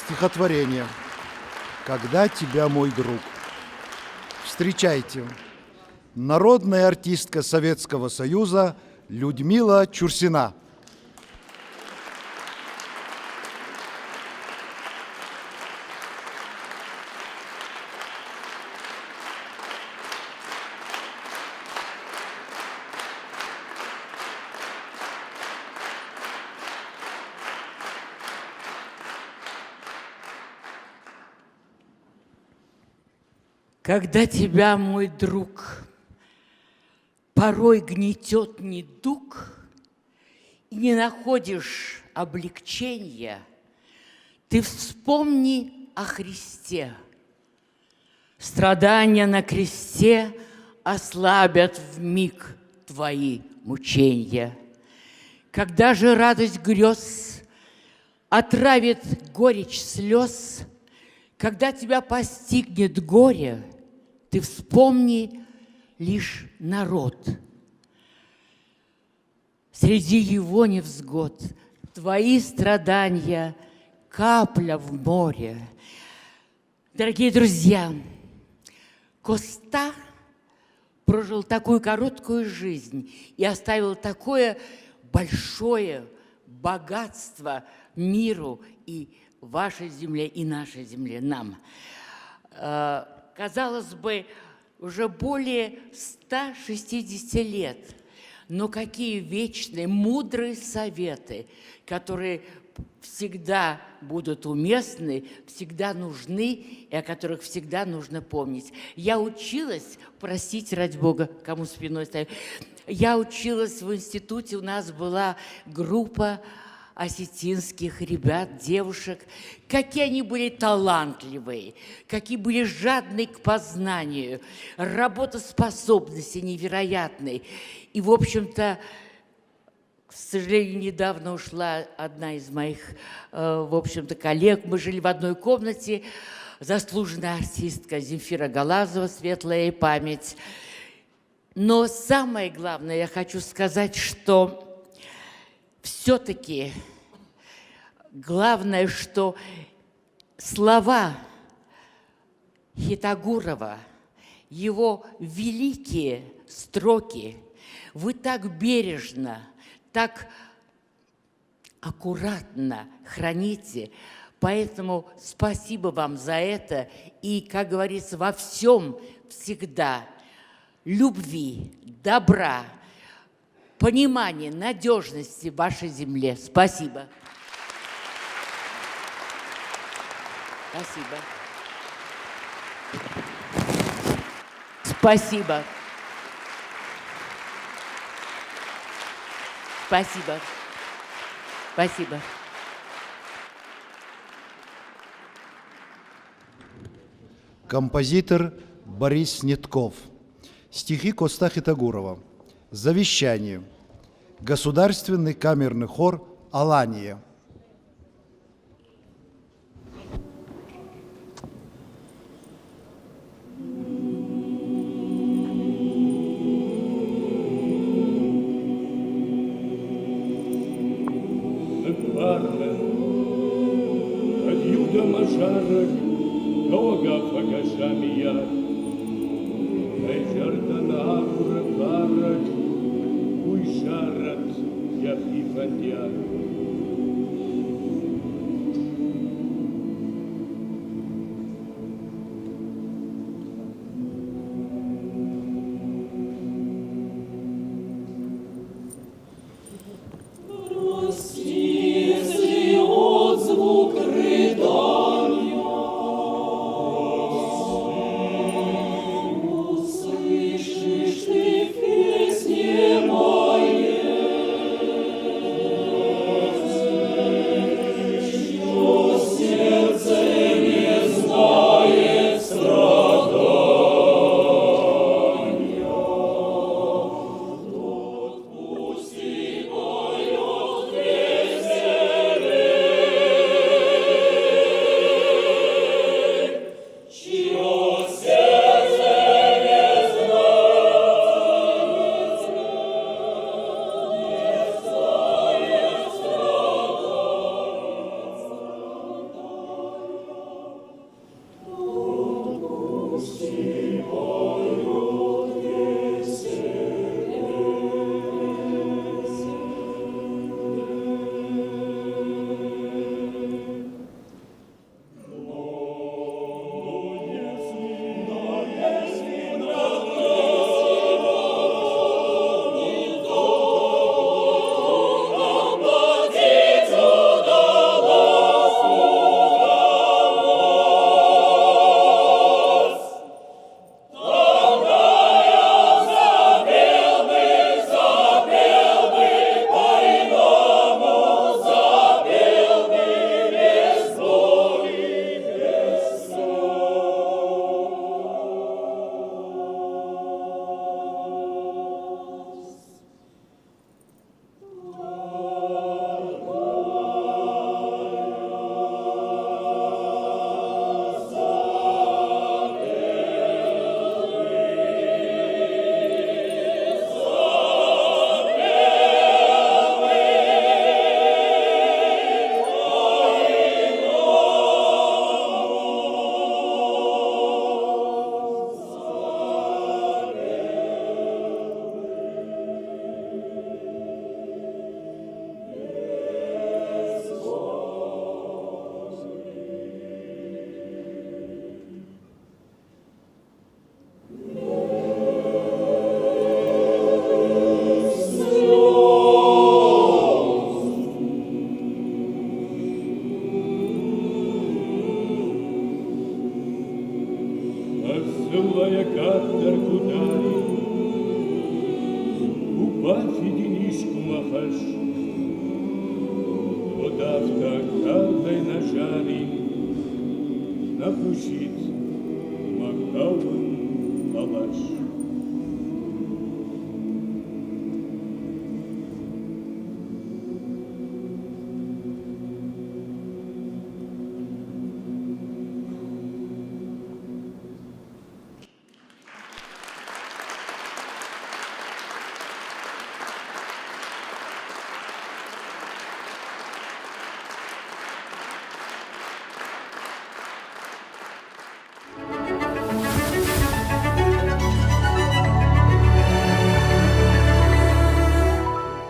Стихотворение «Когда тебя, мой друг». Встречайте, народная артистка Советского Союза Людмила Чурсина.
Когда тебя, мой друг, порой гнетет недуг, и не находишь облегчения, ты вспомни о Христе. Страдания на кресте ослабят вмиг твои мучения. Когда же радость грез отравит горечь слез, когда тебя постигнет горе, ты вспомни лишь народ. Среди его невзгод твои страдания — капля в море. Дорогие друзья, Коста прожил такую короткую жизнь и оставил такое большое богатство миру и вашей земле, и нашей земле, нам. Казалось бы, уже более 160 лет, но какие вечные, мудрые советы, которые всегда будут уместны, всегда нужны и о которых всегда нужно помнить. Я училась, простите, ради Бога, кому спиной стою, я училась в институте, у нас была группа осетинских ребят, девушек, какие они были талантливые, какие были жадные к познанию, работоспособности невероятной. И, в общем-то, к сожалению, недавно ушла одна из моих, в общем-то, коллег. Мы жили в одной комнате, заслуженная артистка Земфира Галазова, светлая ей память. Но самое главное, я хочу сказать, что все-таки главное, что слова Хитагурова, его великие строки, вы так бережно, так аккуратно храните. Поэтому спасибо вам за это. И, как говорится, во всем всегда любви, добра, понимания, надежности в вашей земле. Спасибо. Спасибо. Спасибо. Спасибо. Спасибо.
Композитор Борис Снетков. Стихи Коста Хитагурова. Завещание. Государственный камерный хор «Алания».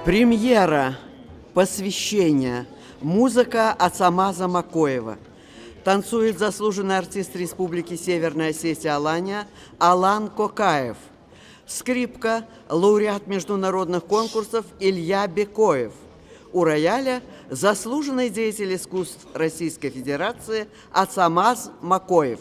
Премьера посвящение. Музыка Ацамаза Макоева. Танцует заслуженный артист Республики Северная Осетия Алания Алан Кокаев. Скрипка, лауреат международных конкурсов Илья Бекоев. У рояля заслуженный деятель искусств Российской Федерации Ацамаз Макоев.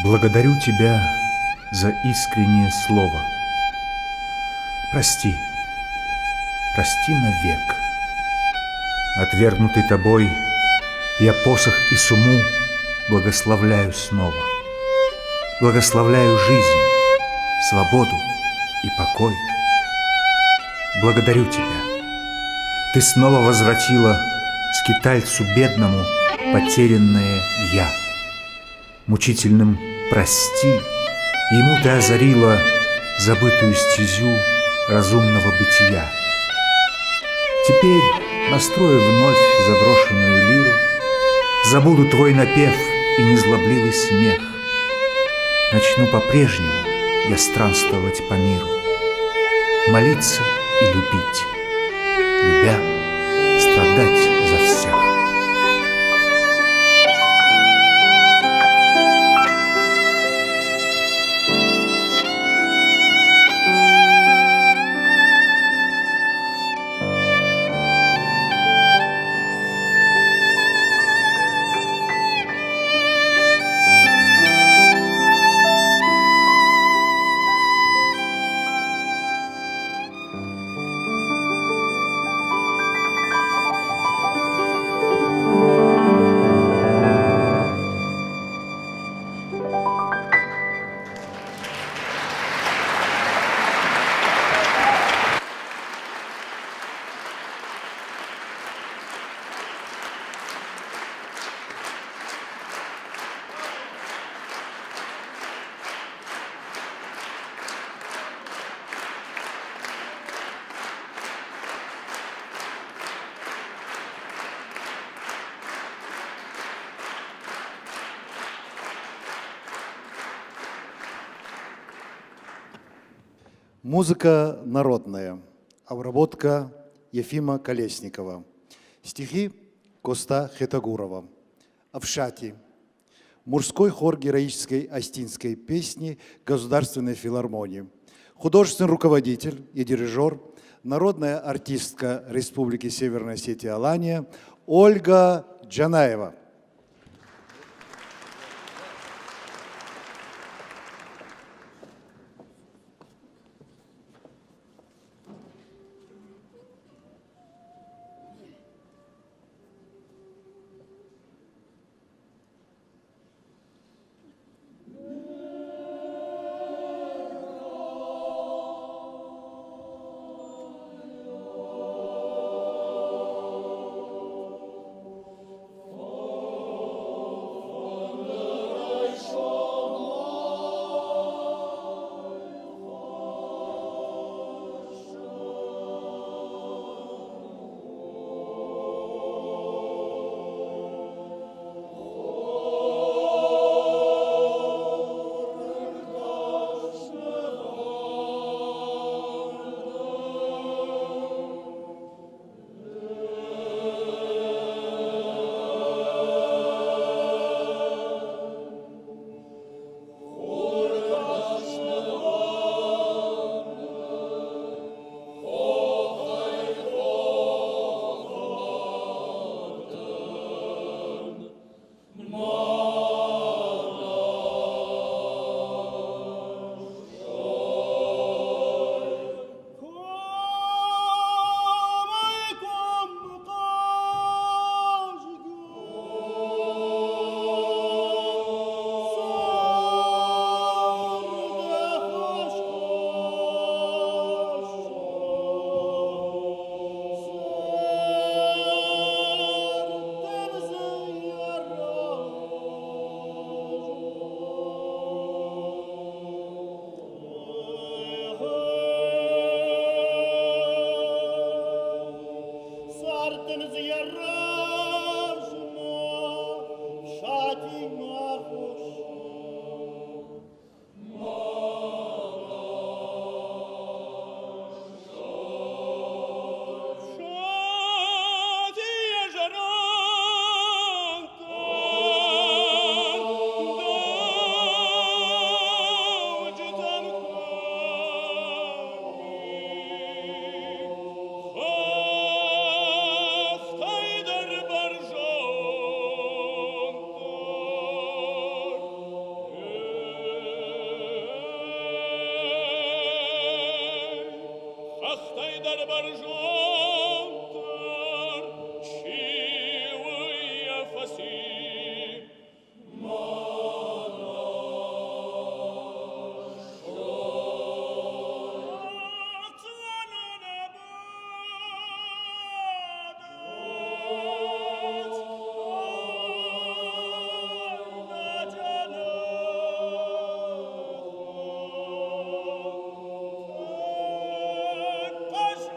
Благодарю Тебя за искреннее слово. Прости, прости навек. Отвергнутый Тобой, я посох и сумму благословляю снова. Благословляю жизнь, свободу и покой. Благодарю Тебя. Ты снова возвратила скитальцу бедному потерянное «я». Мучительным «прости» ему Ты озарила забытую стезю разумного бытия. Теперь, настрою вновь заброшенную лиру, забуду Твой напев и незлобливый смех. Начну по-прежнему я странствовать по миру, молиться и любить, любя страдать за всех.
Музыка народная. Обработка Ефима Колесникова. Стихи Коста Хитагурова. Овшати. Мужской хор героической остинской песни Государственной филармонии. Художественный руководитель и дирижер, народная артистка Республики Северная Осетия Алания Ольга Джанаева.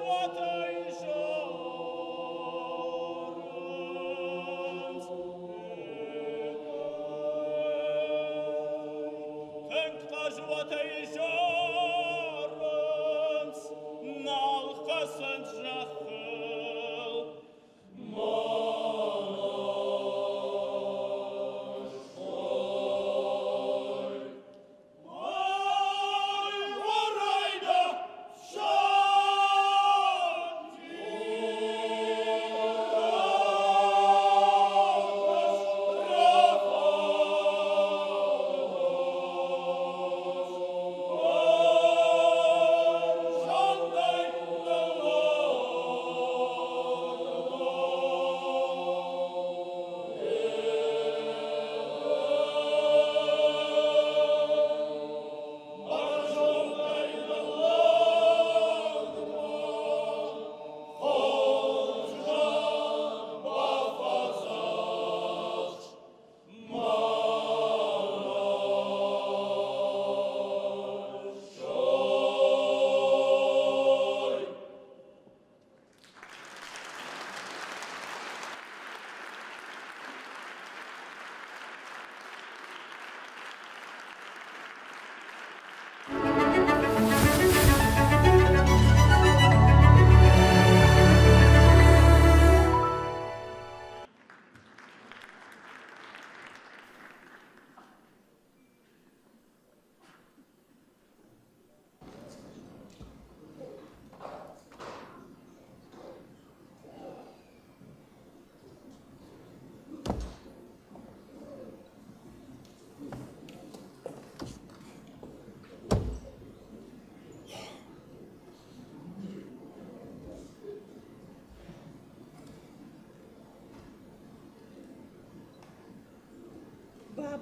What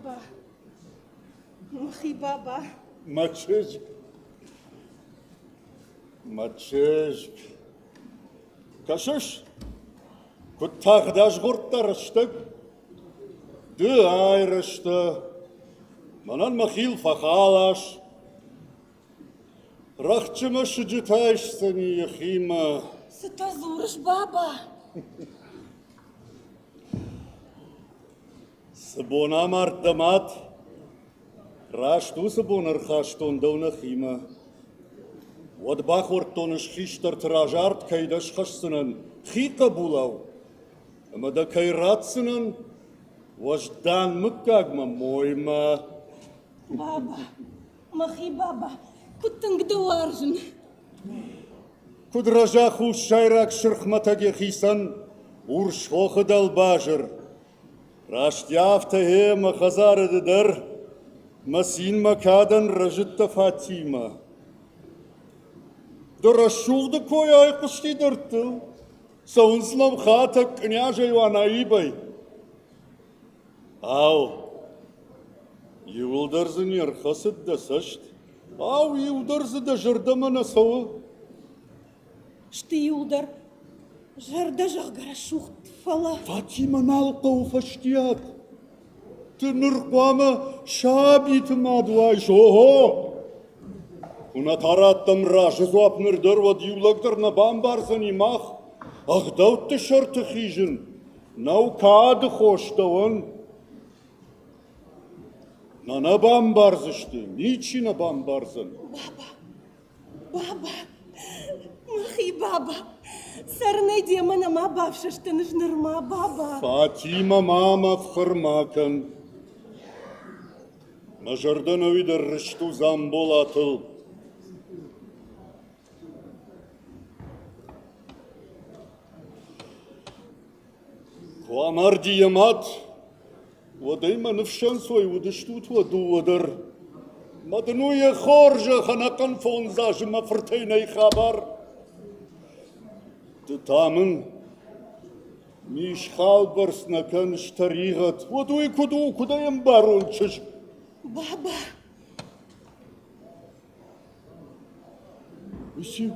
баба. Махи баба.
Мачежик. Мачежик. Кашыш. Күт тағдаш ғұрттар ұштық. Ды айрышты. Манан махил фахалаш. Рахчыма шыжытайшсын ехима.
Сытазурыш баба.
Сыбона мартымат. Рашту сыбоныр хаштондауны хима. Вадбах ортоныш хиштар тражарт кайдаш хашсынын хиқа булау. Амада кайратсынын вождан мыкагма мойма.
Баба. Махи баба. Күттіңгді уаржын.
Кудражаху шайрак шырхматаге хисан уршхохы далбажыр. Раштяфта ема хазары дыдар, масин макадан ражытта Фатима. Дырашулды кой айқышти дыртыл, саунслам хата княжа Иванаибай. Ау, юлдарзын ерхасыд да сашт, ау юлдарзы да жырдамана сауы.
Шты юлдар, жарда жағгара шухт фала.
Фатима налқа уфаштият. Ты нырқуама шабитым адуайш, ого! Уна тараттым рашыз уапнырдыр вад юлагдырна бамбарзын имах, ағдаутты шырты хижын, наукады хоштауын. Нана бамбарзышты, ничина бамбарзын.
Баба. Махи баба. Сарны демона ма бавшашты нышнырма баба.
Фатима мама в хырмакан. Мажардан ойдыр рышту замбол атыл. Куамар диямат. Вадайма навшан свой удыштут вадуадыр. Маднуя хоржа ханакан фон зажима фыртайнай хабар. Тамын мишхал барснакан штаригат. Вадуй куду кудаем барончыш.
Баба.
Isi,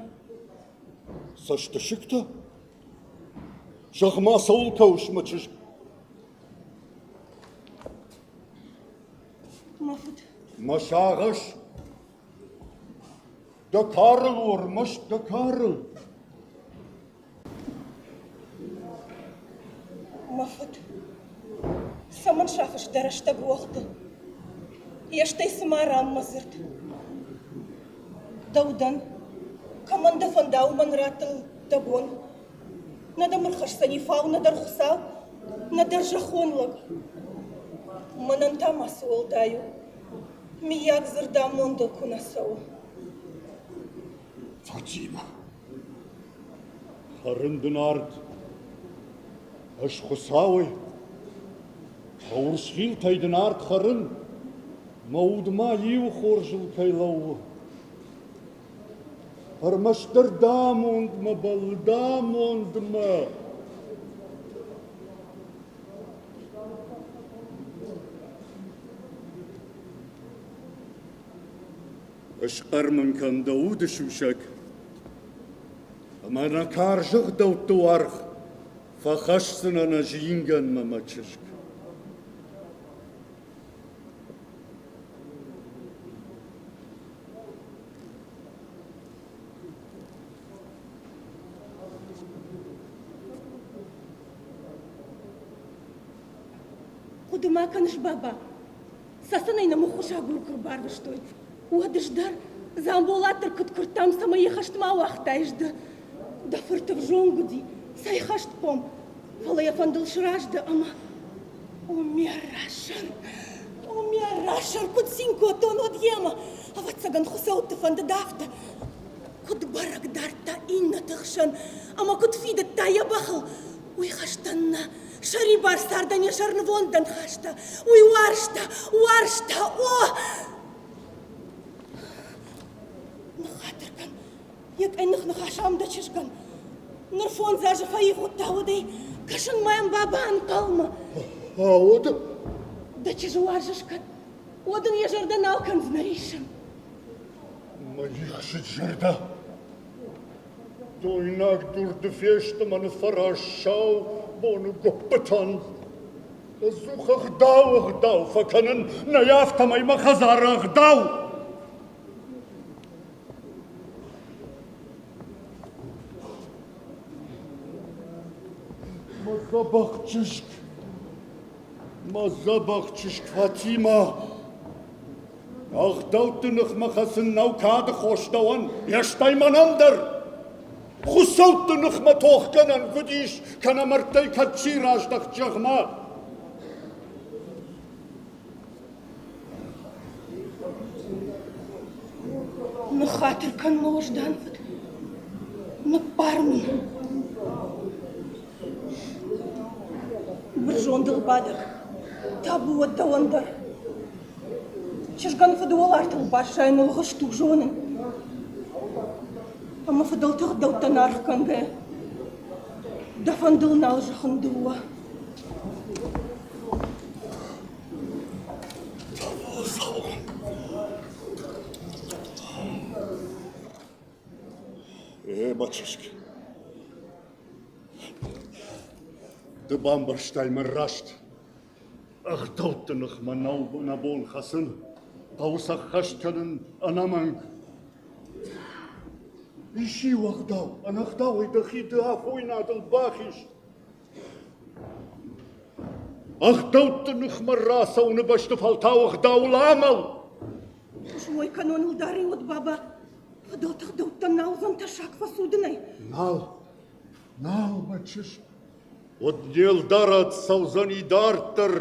saçtaşıkta. Şahma savul kavuşmaçış.
Mahmut.
Maşağış. Da karıl ormuş, da karıl.
Mahmut. Saman şahış darışta groğdu. Yaştay sımaram mazırt. Daudan. Команда фандау манратыл дагон. Надамыр хашсанифау, надар хусау, надар жахонлаг. Манантамасы олдаю. Мияк зырда мондо кунасау.
Фатима. Харындын ард. Аш хусауы. Хауршхил тайдын ард харын. Маудма ев хоржыл кайлауы. Армаштыр дамондма, бал дамондма. Ашқармын канда уды шушак. Амана каржық дауты арх. Фахашсынана жиинган мамачышк.
Кудыма каныш баба. Сасынай на мухуша гуркур барвыштой. Уадыждар замболатыр кыткыртам сама ехаштма уахтайжды. Да фыртыв жонгуди. Сайхашт пом. Фалая фандылшыражды, ама... Умерашар. Умерашар. Куд синько тон одъема. А вот саган хусаутты фандыдафта. Куд барагдарта инна тыхшан. Ама куд фидет тая бахал. Уйхаштанна. Шарибар сардане шарнвондан хашта. Уй уаршта, уаршта, о! Нахатырган. Як айнах нахашам да чешган. Нырфон зажа фаи гуттаудей. Кашын маям бабан калма.
Ауды.
Да чижуажишка, один я жарданал канзнаришем.
Моих же жарда. Toinak door de feesten man het verrassau, bonu goppatan. Zoek gdauw, verkennen, na jafta mij mag hazara gdauw. Mazabakçışk Fatima. Ağdautunuq maqasın naukadı xoşdawan, yaştayman amdır. Xusautunuq ma toğkanan güdiş, kana martay kaçirajdaq çağma.
На хатер кан мождан, на пармын. Bir jondıl badır, tabu oddalandır. Çışgan fıdıval artıl başayın olğıştuk jonın. Ama fıdıl tığdıl arkan gı. Dafandıl nal jıxındıva.
Батюшки. De bamberstijmer rast. Ach, doodtenig manau na bon gassen. Pausach gastelen anamang. Ishi wagdau, anagdau de gide afoina del bagish. Ach, doodtenig marasa une beste faltau agdau lamal.
Шмой канон удари от баба. Фадотах доута наузан ташак фасудынай.
Nal, батюшки. Odnjel darat sauzani darter.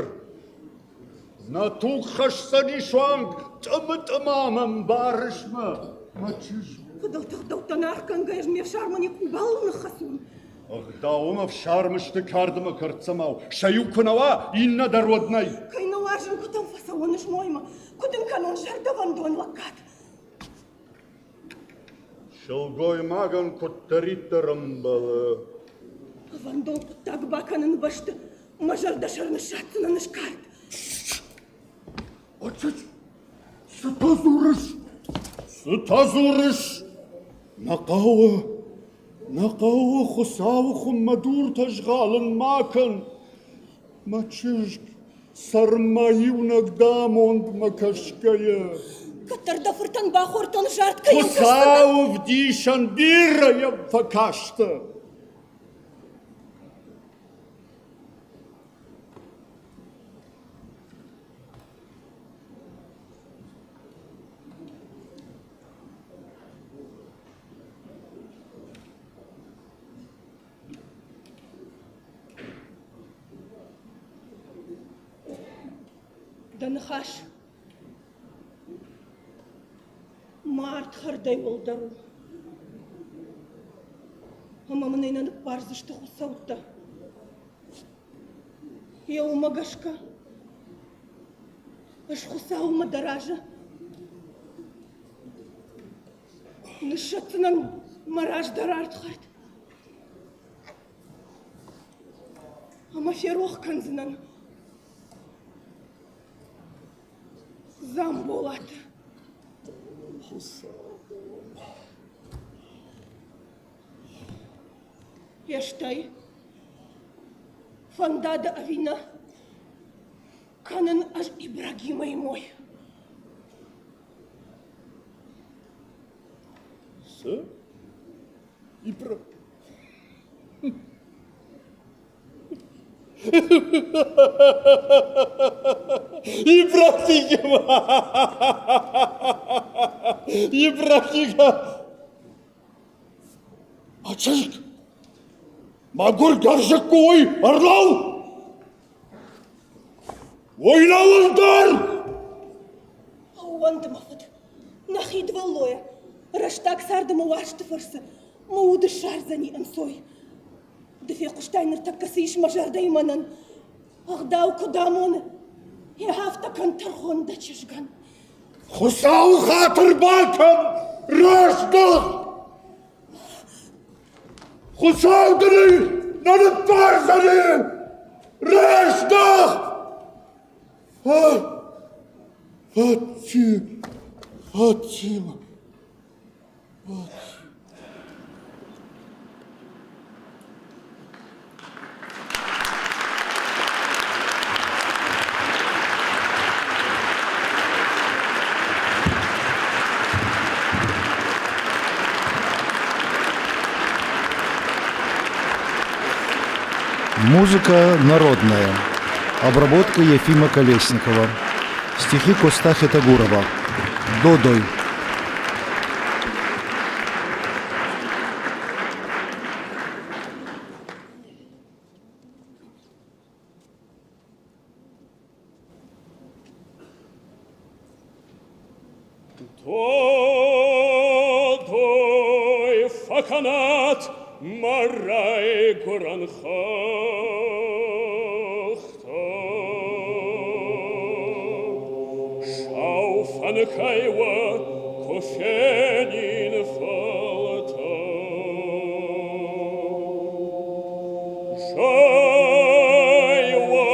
Natuk khashsani shwang tamamam barishma. Machish.
Фадотах доута наркан гайж мне в шармане кубал на хасун.
Ах, даuma в шармышты кардыма кырцамау. Шаю кунава инна дароднай.
Кайна важен кутам фасауныш мойма. Кутын канон жарда вандон лакат.
Шылгой маган куттариттерым балы.
Вандон так баканын башты. Мажарда шарны шатсынан ышкард.
Очыч. Сытазурыш. Нақауы хусауы хуммадур тажғалын макын. Мачыжк. Сармайунак дамонд макашкая.
Катарда фыртан бахортан жарткаем
Хусауы вдишан бирая факашты.
Данхаш. Март хардай болдару. Ама мынайнан парзышты хусаутта. Я умагашка. Аш хусаума даража. Нышатынан мараж дарарт хард. Ама ферох канзынан. Зам болат. Яштай. Фандада авина. Канан аж Ибрагима и мой.
Ибрахима! Ачык! Магур гаржак ой, орлау! Ойлауыздар!
Ауанды мафыд. Нахид валоя. Раштак сардымы вашты фырсы. Мауды шарзани ансой. Дефе куштайныр таккасы иш мажарда иманан. Агдау кудамоны. Я хафта кантархон да чыжган.
Хусау хатыр бакам! Раштак! Хусаудыры! Наны парзаны! Раштак! Фатима.
Музыка народная. Обработка Ефима Колесникова. Стихи Коста Хитагурова. Додой.
Додой факанат марай гуранхахта шауфан кайва кофенин фалта жайва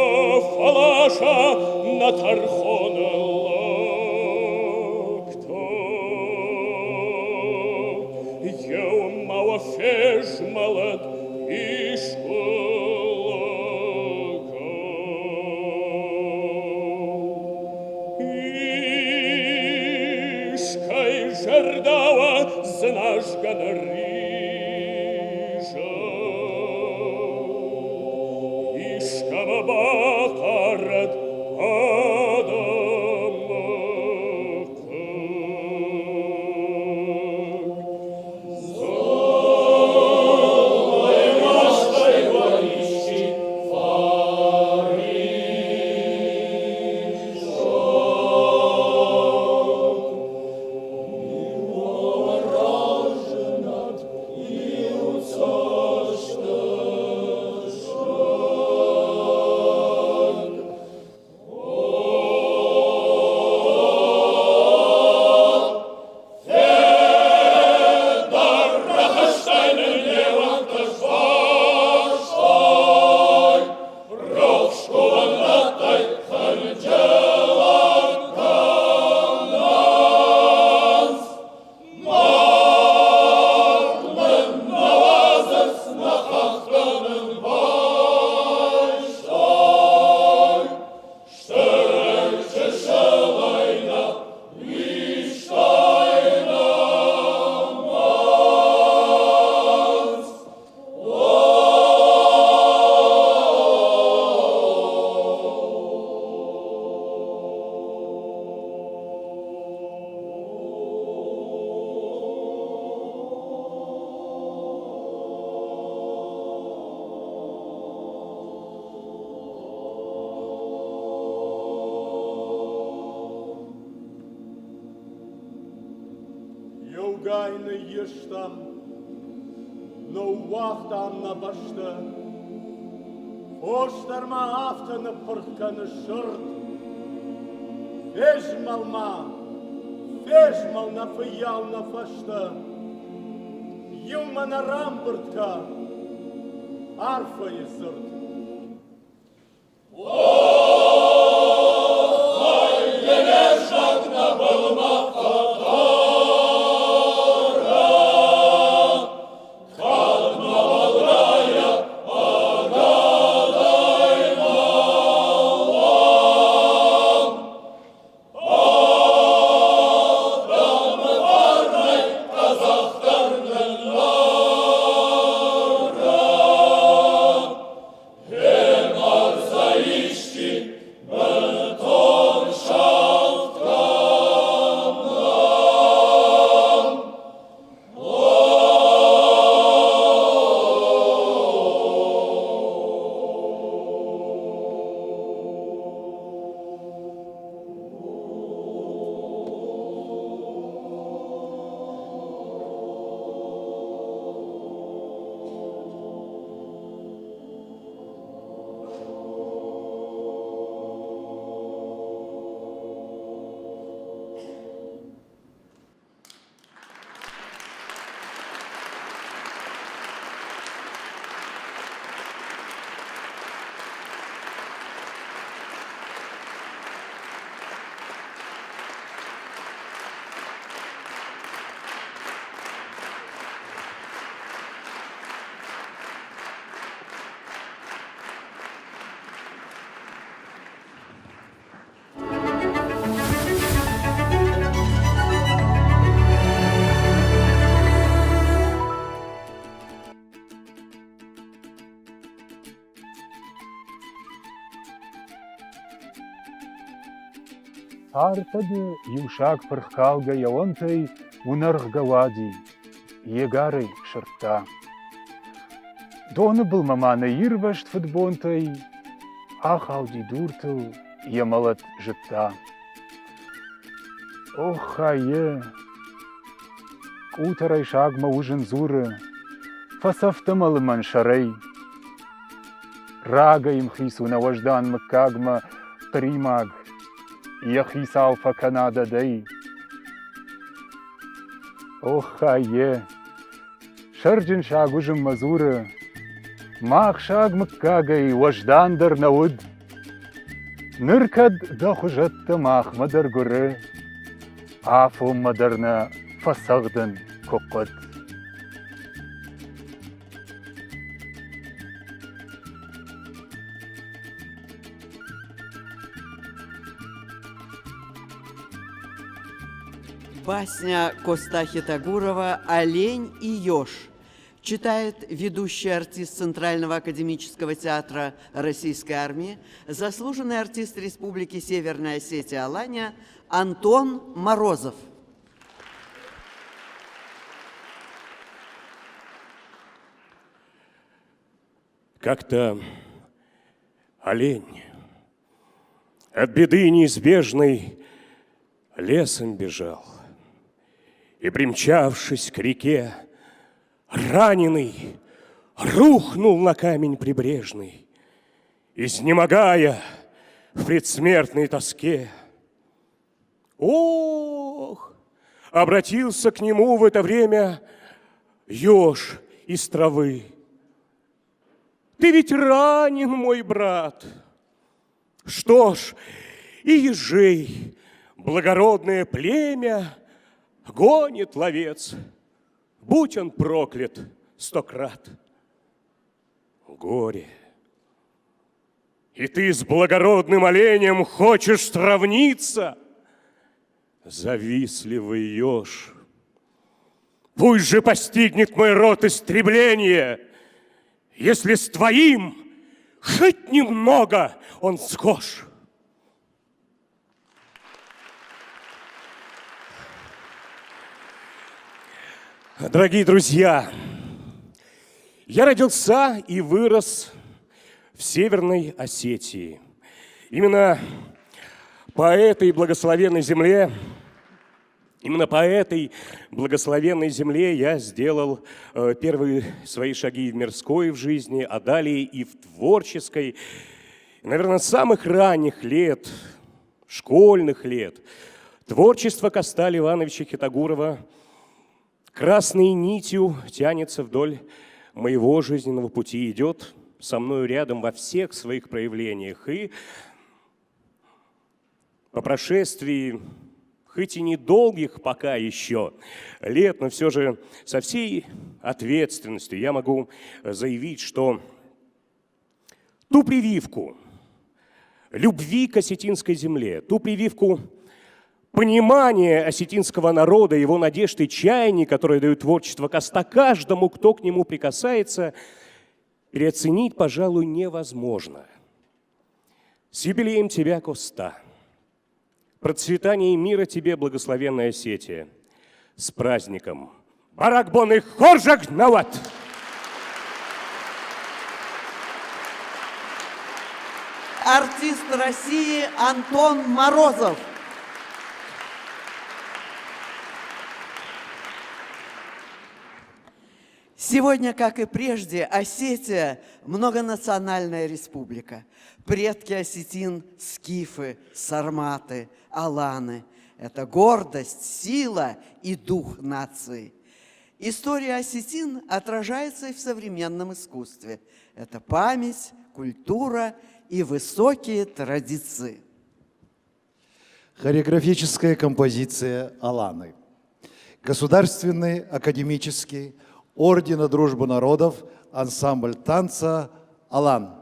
фалаша натархона Феж молод и школака. Ишкай жардава знаш ганарижа. Ишкама бакарат
Gayne yishtam, no wachtam na bashta. Oshtar ma afta na purkana shirt. Fejmal na fayal na fashta. Yuma na rambertka, arfa yisurt.
Ишти
Артаде юшак пырхкалга ялонтай унаргавади, егары шырта. Доны был мамана ирвашт футбонтай, ахалди дуртыл, ямалат жытта. Охае, кутарай шагма ужин зуры, фасафтамалы маншарей. Рага им хису наваждан макагма примаг, яхис алфа Канада дей. Охае, шарджин шагужим мазуры, мах шаг маккагай важдандар науд. Ныркад дахужатта мах мадар гуры, афу мадарна фасагдан кокот.
Басня Костахи Тагурова «Олень и еж» читает ведущий артист Центрального академического театра Российской армии, заслуженный артист Республики Северная Осетия Алания Антон Морозов.
Как-то олень от беды неизбежной лесом бежал. И, примчавшись к реке, раненый рухнул на камень прибрежный, изнемогая в предсмертной тоске. Ох! Обратился к нему в это время еж из травы. Ты ведь ранен, мой брат. Что ж, и ежей благородное племя гонит ловец, будь он проклят 100 крат. Горе! И ты с благородным оленем хочешь сравниться? Завистливый еж! Пусть же постигнет мой род истребление, если с твоим хоть немного он схож. Дорогие друзья, я родился и вырос в Северной Осетии. Именно по этой благословенной земле, я сделал первые свои шаги в мирской в жизни, а далее и в творческой. И, наверное, с самых ранних лет, школьных лет, творчество Косталя Ивановича Хитагурова красной нитью тянется вдоль моего жизненного пути, идет со мною рядом во всех своих проявлениях. И по прошествии, хоть и недолгих пока еще лет, но все же со всей ответственностью я могу заявить, что ту прививку любви к осетинской земле, ту прививку понимание осетинского народа, его надежд и чаяний, которые дают творчество Коста каждому, кто к нему прикасается, переоценить, пожалуй, невозможно. С юбилеем тебя, Коста! Процветания и мира тебе, благословенная Осетия! С праздником! Баракбон и хоржак нават!
Артист России Антон Морозов. Сегодня, как и прежде, Осетия – многонациональная республика. Предки осетин – скифы, сарматы, аланы. Это гордость, сила и дух нации. История осетин отражается и в современном искусстве. Это память, культура и высокие традиции.
Хореографическая композиция «Аланы». Государственный академический Ордена Дружбы народов ансамбль танца «Алан».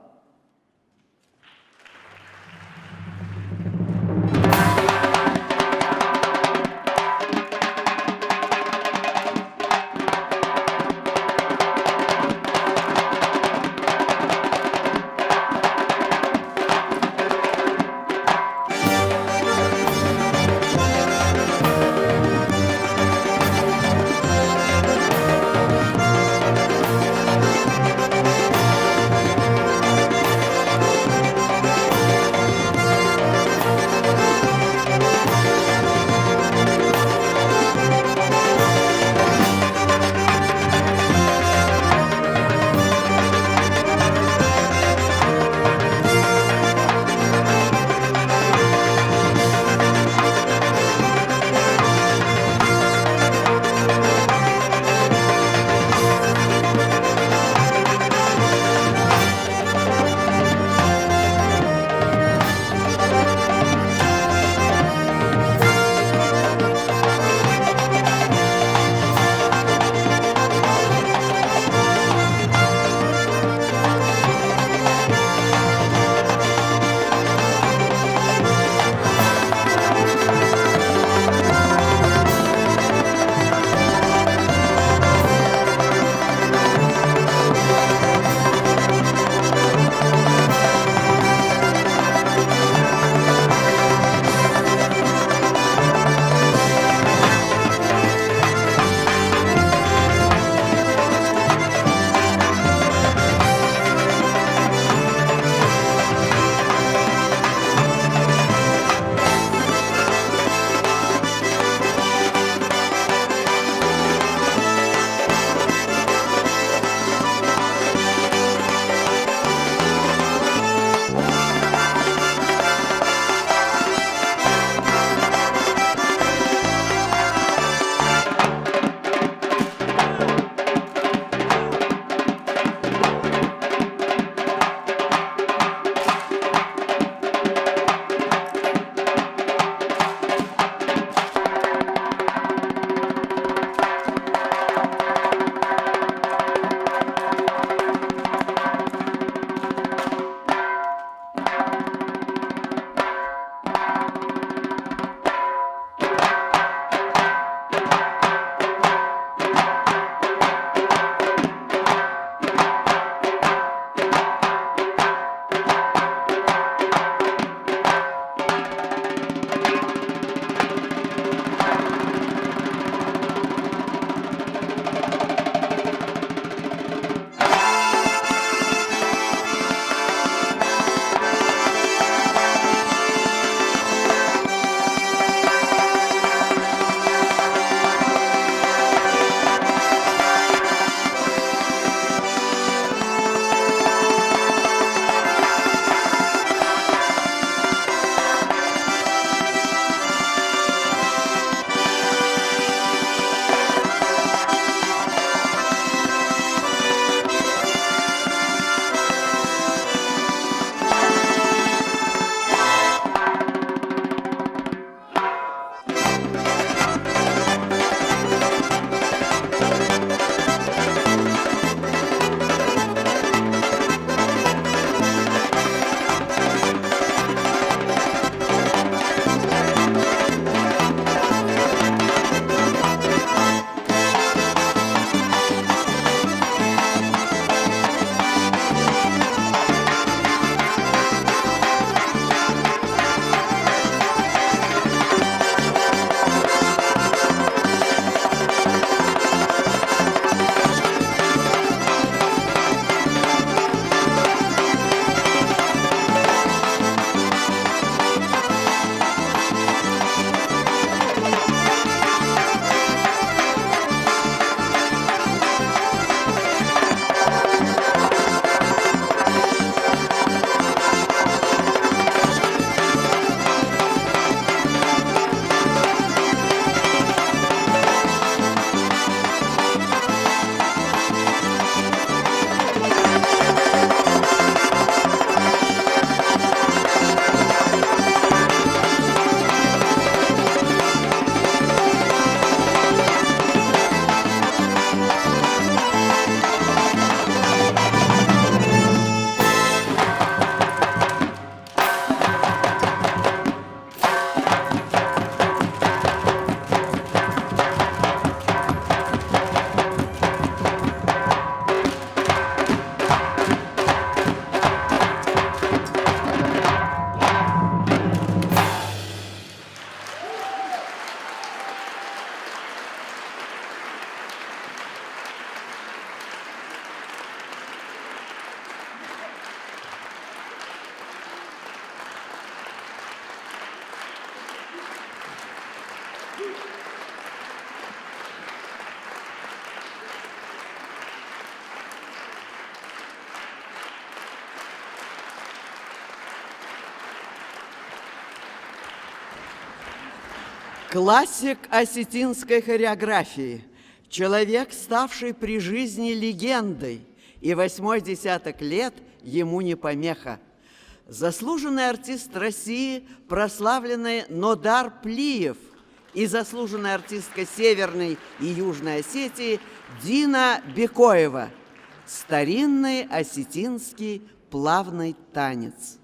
Классик осетинской хореографии, человек, ставший при жизни легендой, и 8-й десяток лет ему не помеха. Заслуженный артист России, прославленный Нодар Плиев, и заслуженная артистка Северной и Южной Осетии Дина Бекоева. Старинный осетинский плавный танец.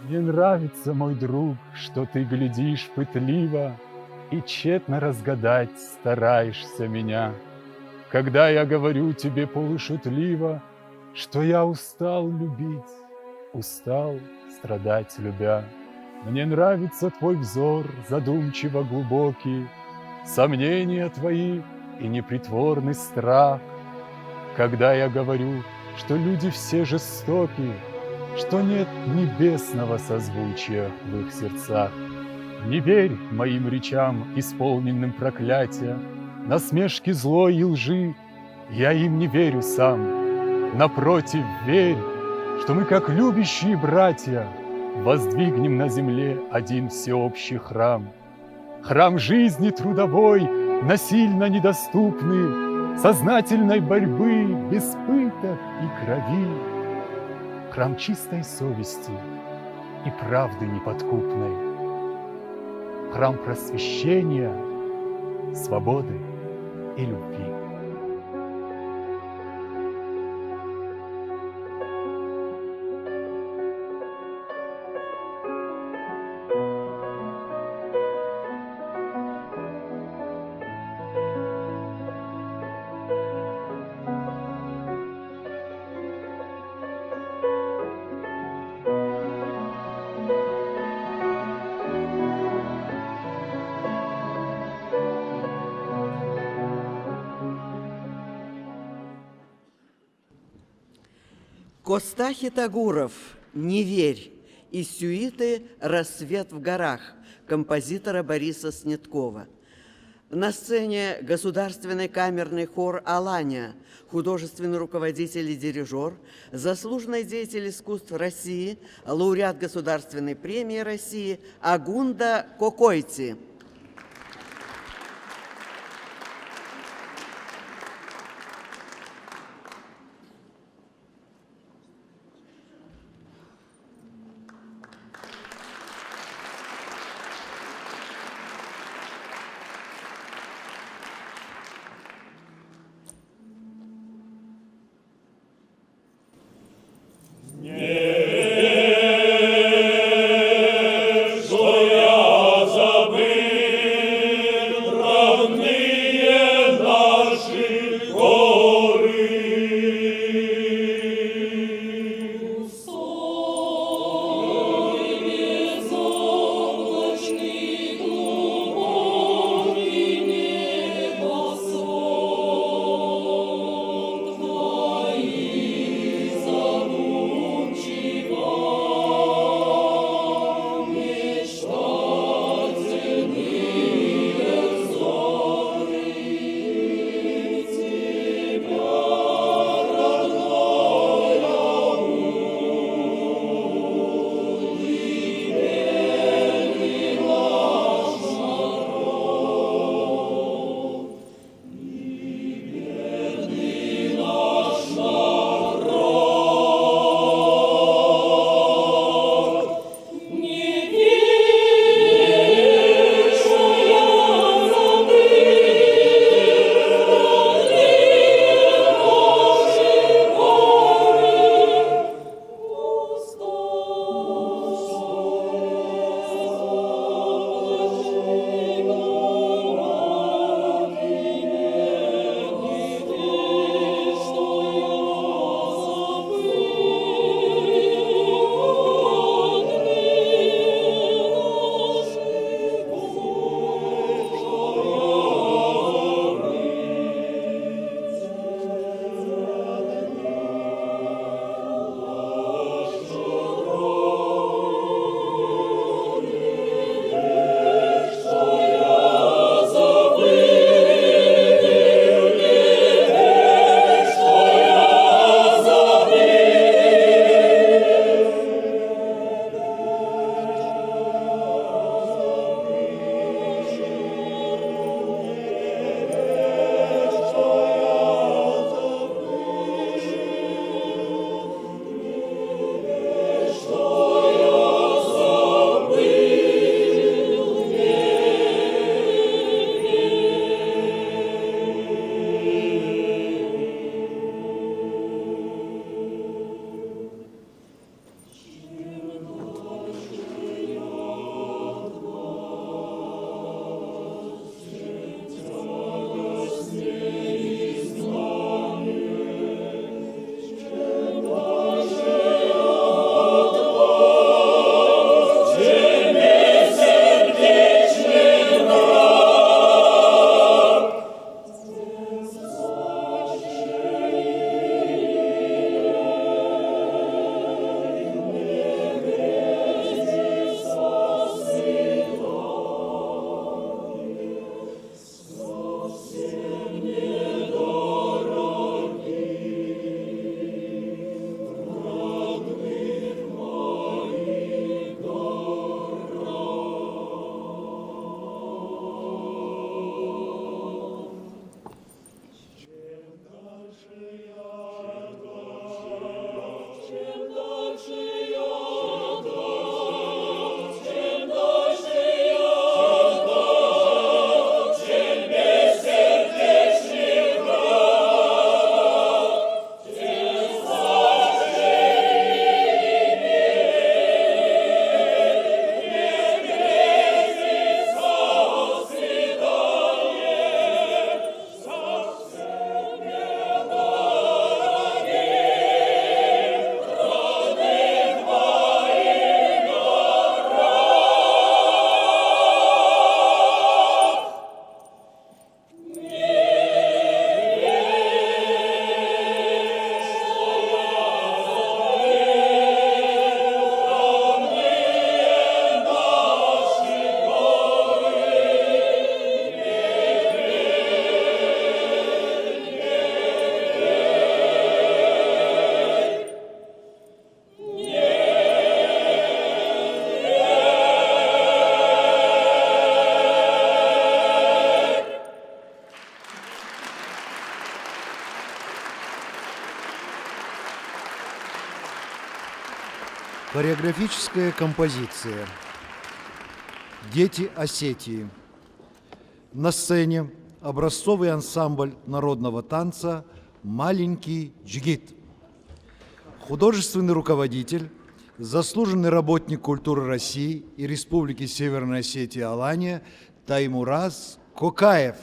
Мне нравится, мой друг, что ты глядишь пытливо и тщетно разгадать стараешься меня. Когда я говорю тебе полушутливо, что я устал любить, устал страдать любя. Мне нравится твой взор задумчиво глубокий, сомнения твои и непритворный страх. Когда я говорю, что люди все жестоки, что нет небесного созвучия в их сердцах. Не верь моим речам, исполненным проклятия, насмешки злой и лжи, я им не верю сам. Напротив, верь, что мы, как любящие братья, воздвигнем на земле один всеобщий храм. Храм жизни трудовой, насильно недоступный, сознательной борьбы, без пыток и крови. Храм чистой совести и правды неподкупной. Храм просвещения, свободы и любви.
Коста Хитагуров «Не верь» из сюиты «Рассвет в горах» композитора Бориса Снеткова. На сцене Государственный камерный хор «Аланя», художественный руководитель и дирижер, заслуженный деятель искусств России, лауреат Государственной премии России Агунда Кокойти.
Что я забыл
Хореографическая композиция «Дети Осетии». На сцене образцовый ансамбль народного танца «Маленький джигит». Художественный руководитель, заслуженный работник культуры России и Республики Северная Осетия Алания Таймураз Кокаев.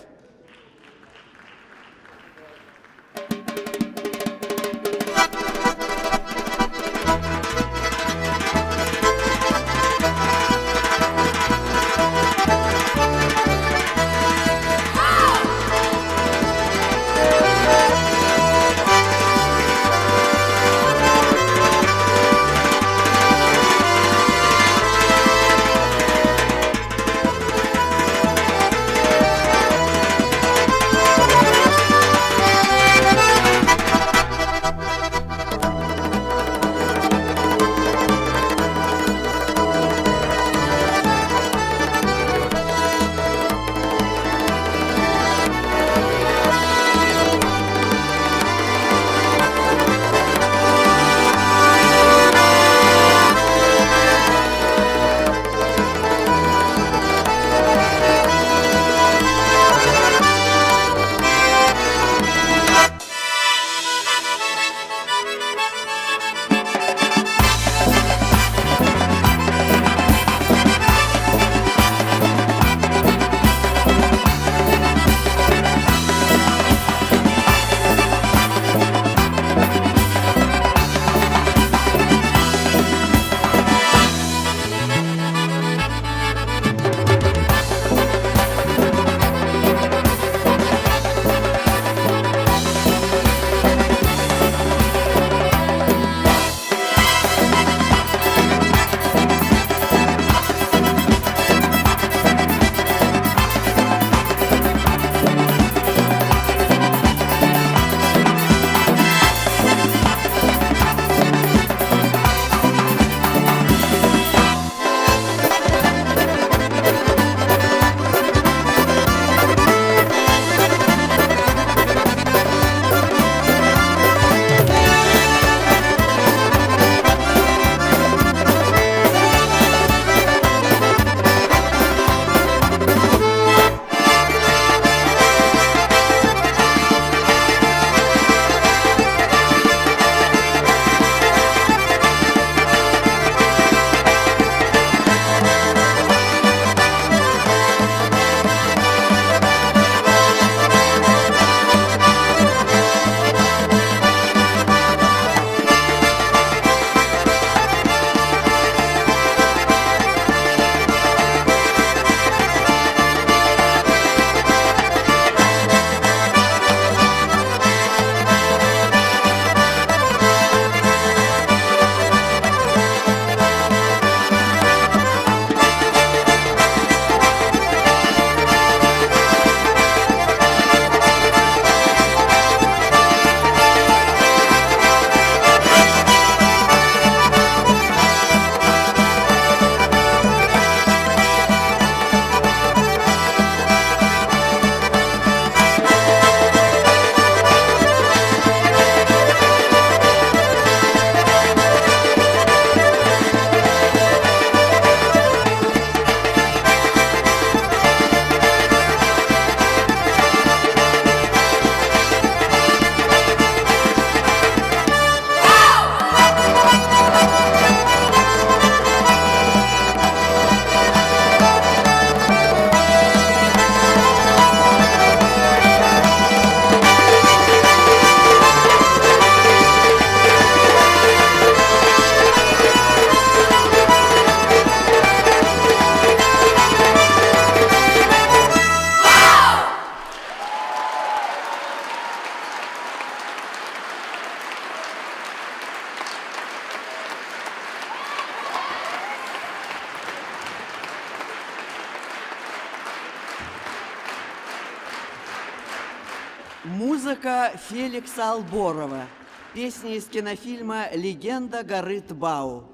Музыка Феликса Алборова. Песни из кинофильма «Легенда горы Тбау».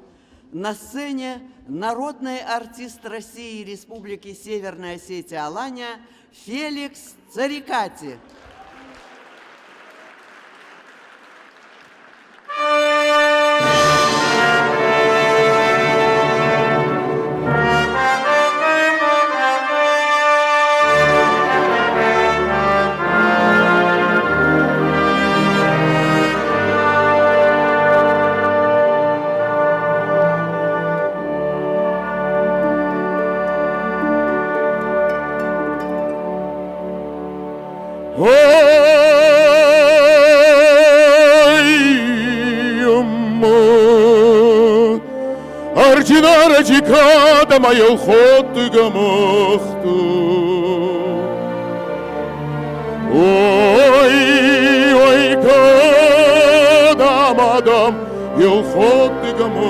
На сцене народный артист России и Республики Северная Осетия Алания Феликс Царикати.
динара дикада моя хоты гамахту. Ой, когда мадам елхоты гамахту.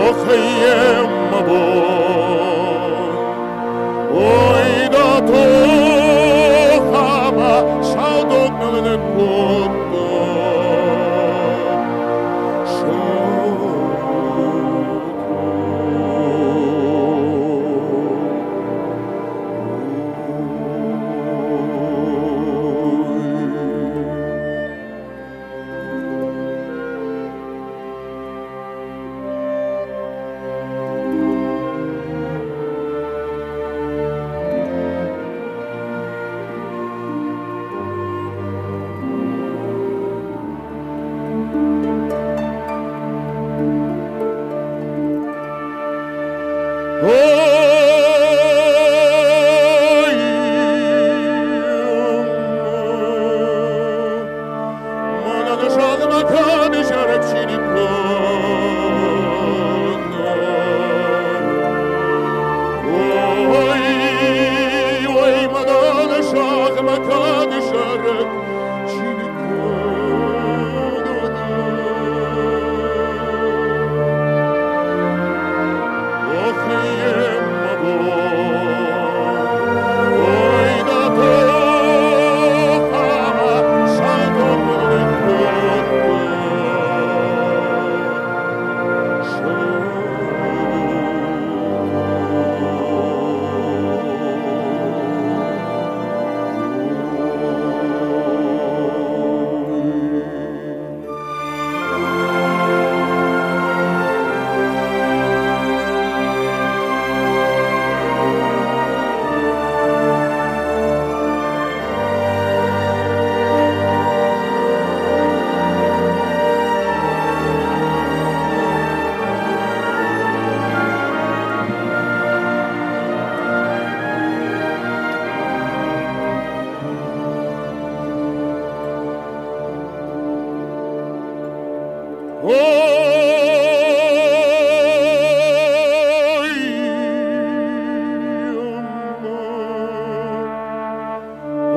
Ох, емма бой, ой, да то хама шалдок на мене котто.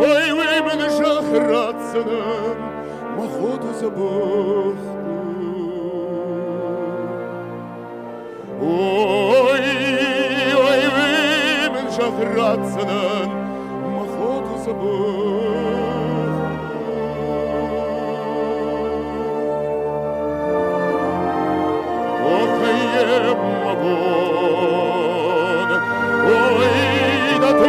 Ой, ви мене шахрацанам, охоту забухту. Ой, ви мене шахрацанам, охоту забухту. Ох, ємма вон, ой, да то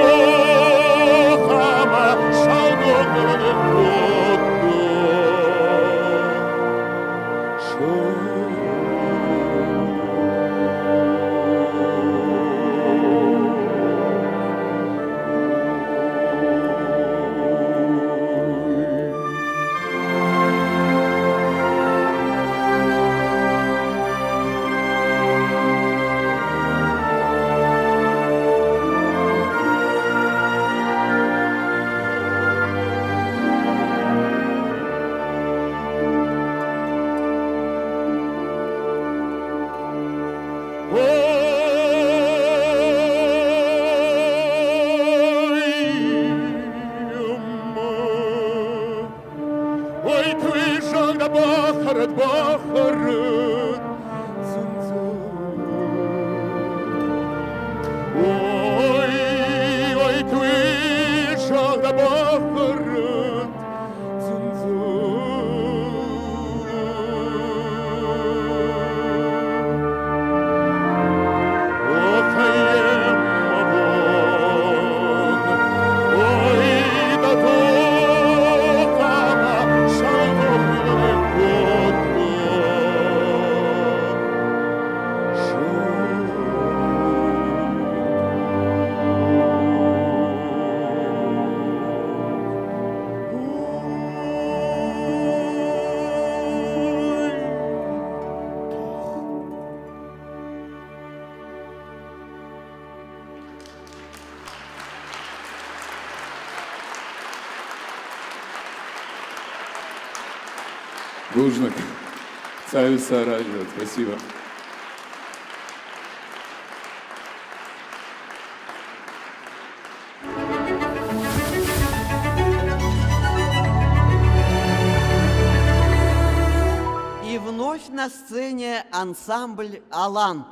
Нужно союз-сораживать. Спасибо.
И вновь на сцене ансамбль «Алан».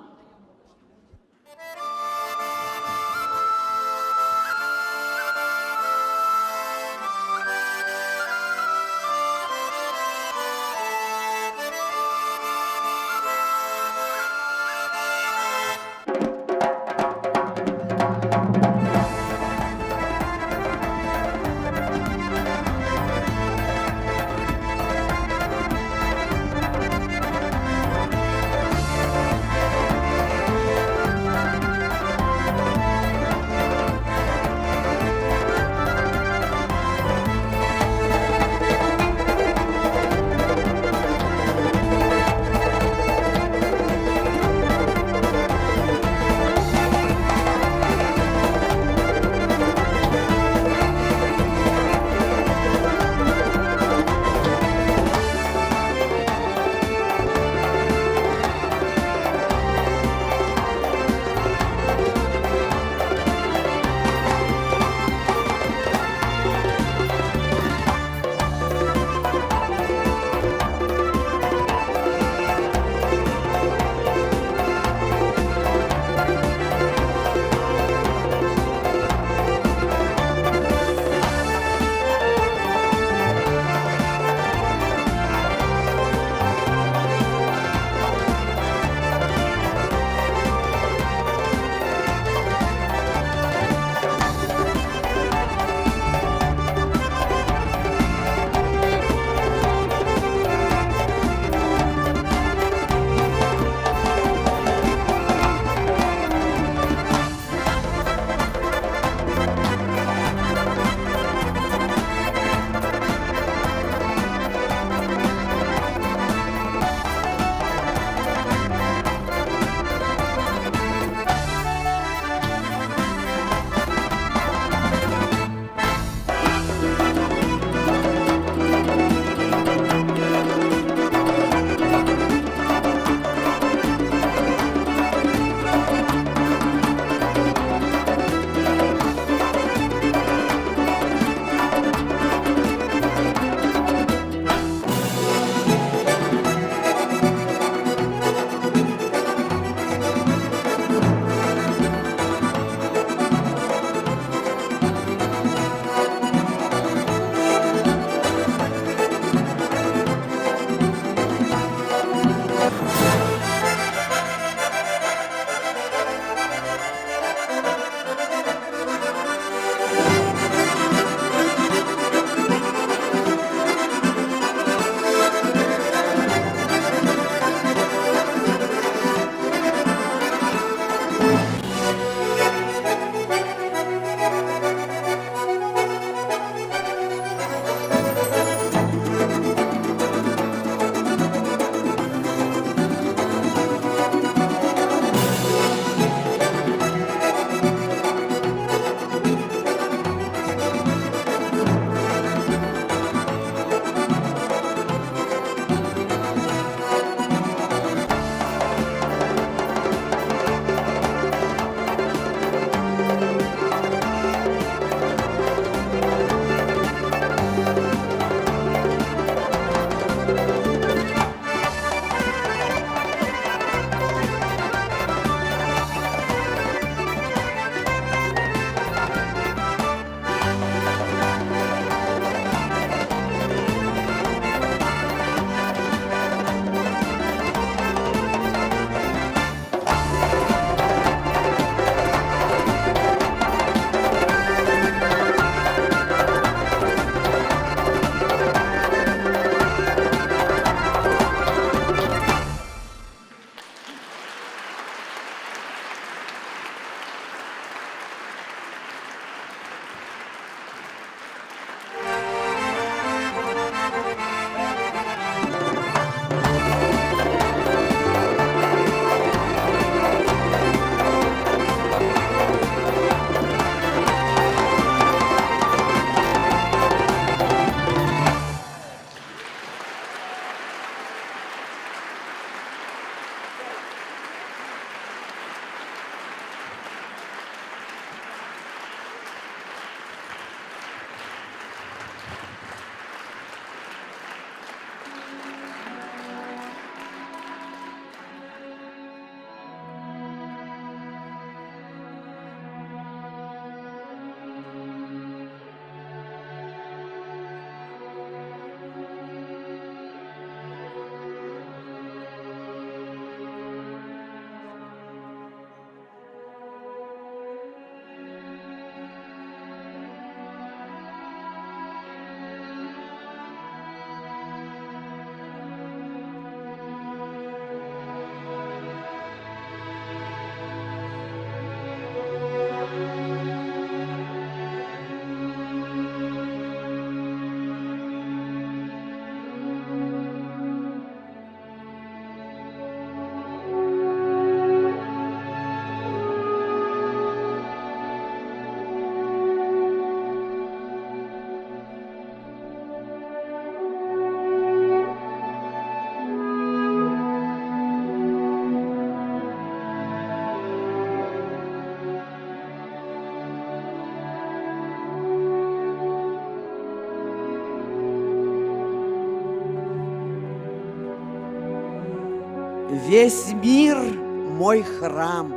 Весь мир мой храм,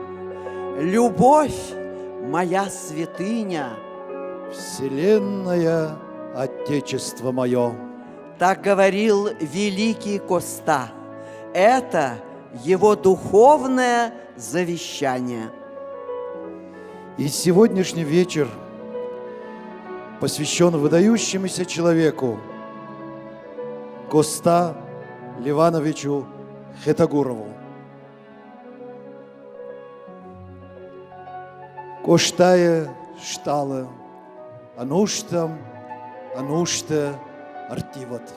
любовь моя святыня.
Вселенная Отечество мое.
Так говорил великий Коста. Это его духовное завещание.
И сегодняшний вечер посвящен выдающемуся человеку Коста Ливановичу Хетагурову. Коштая штала, ануштам, анушта артиват.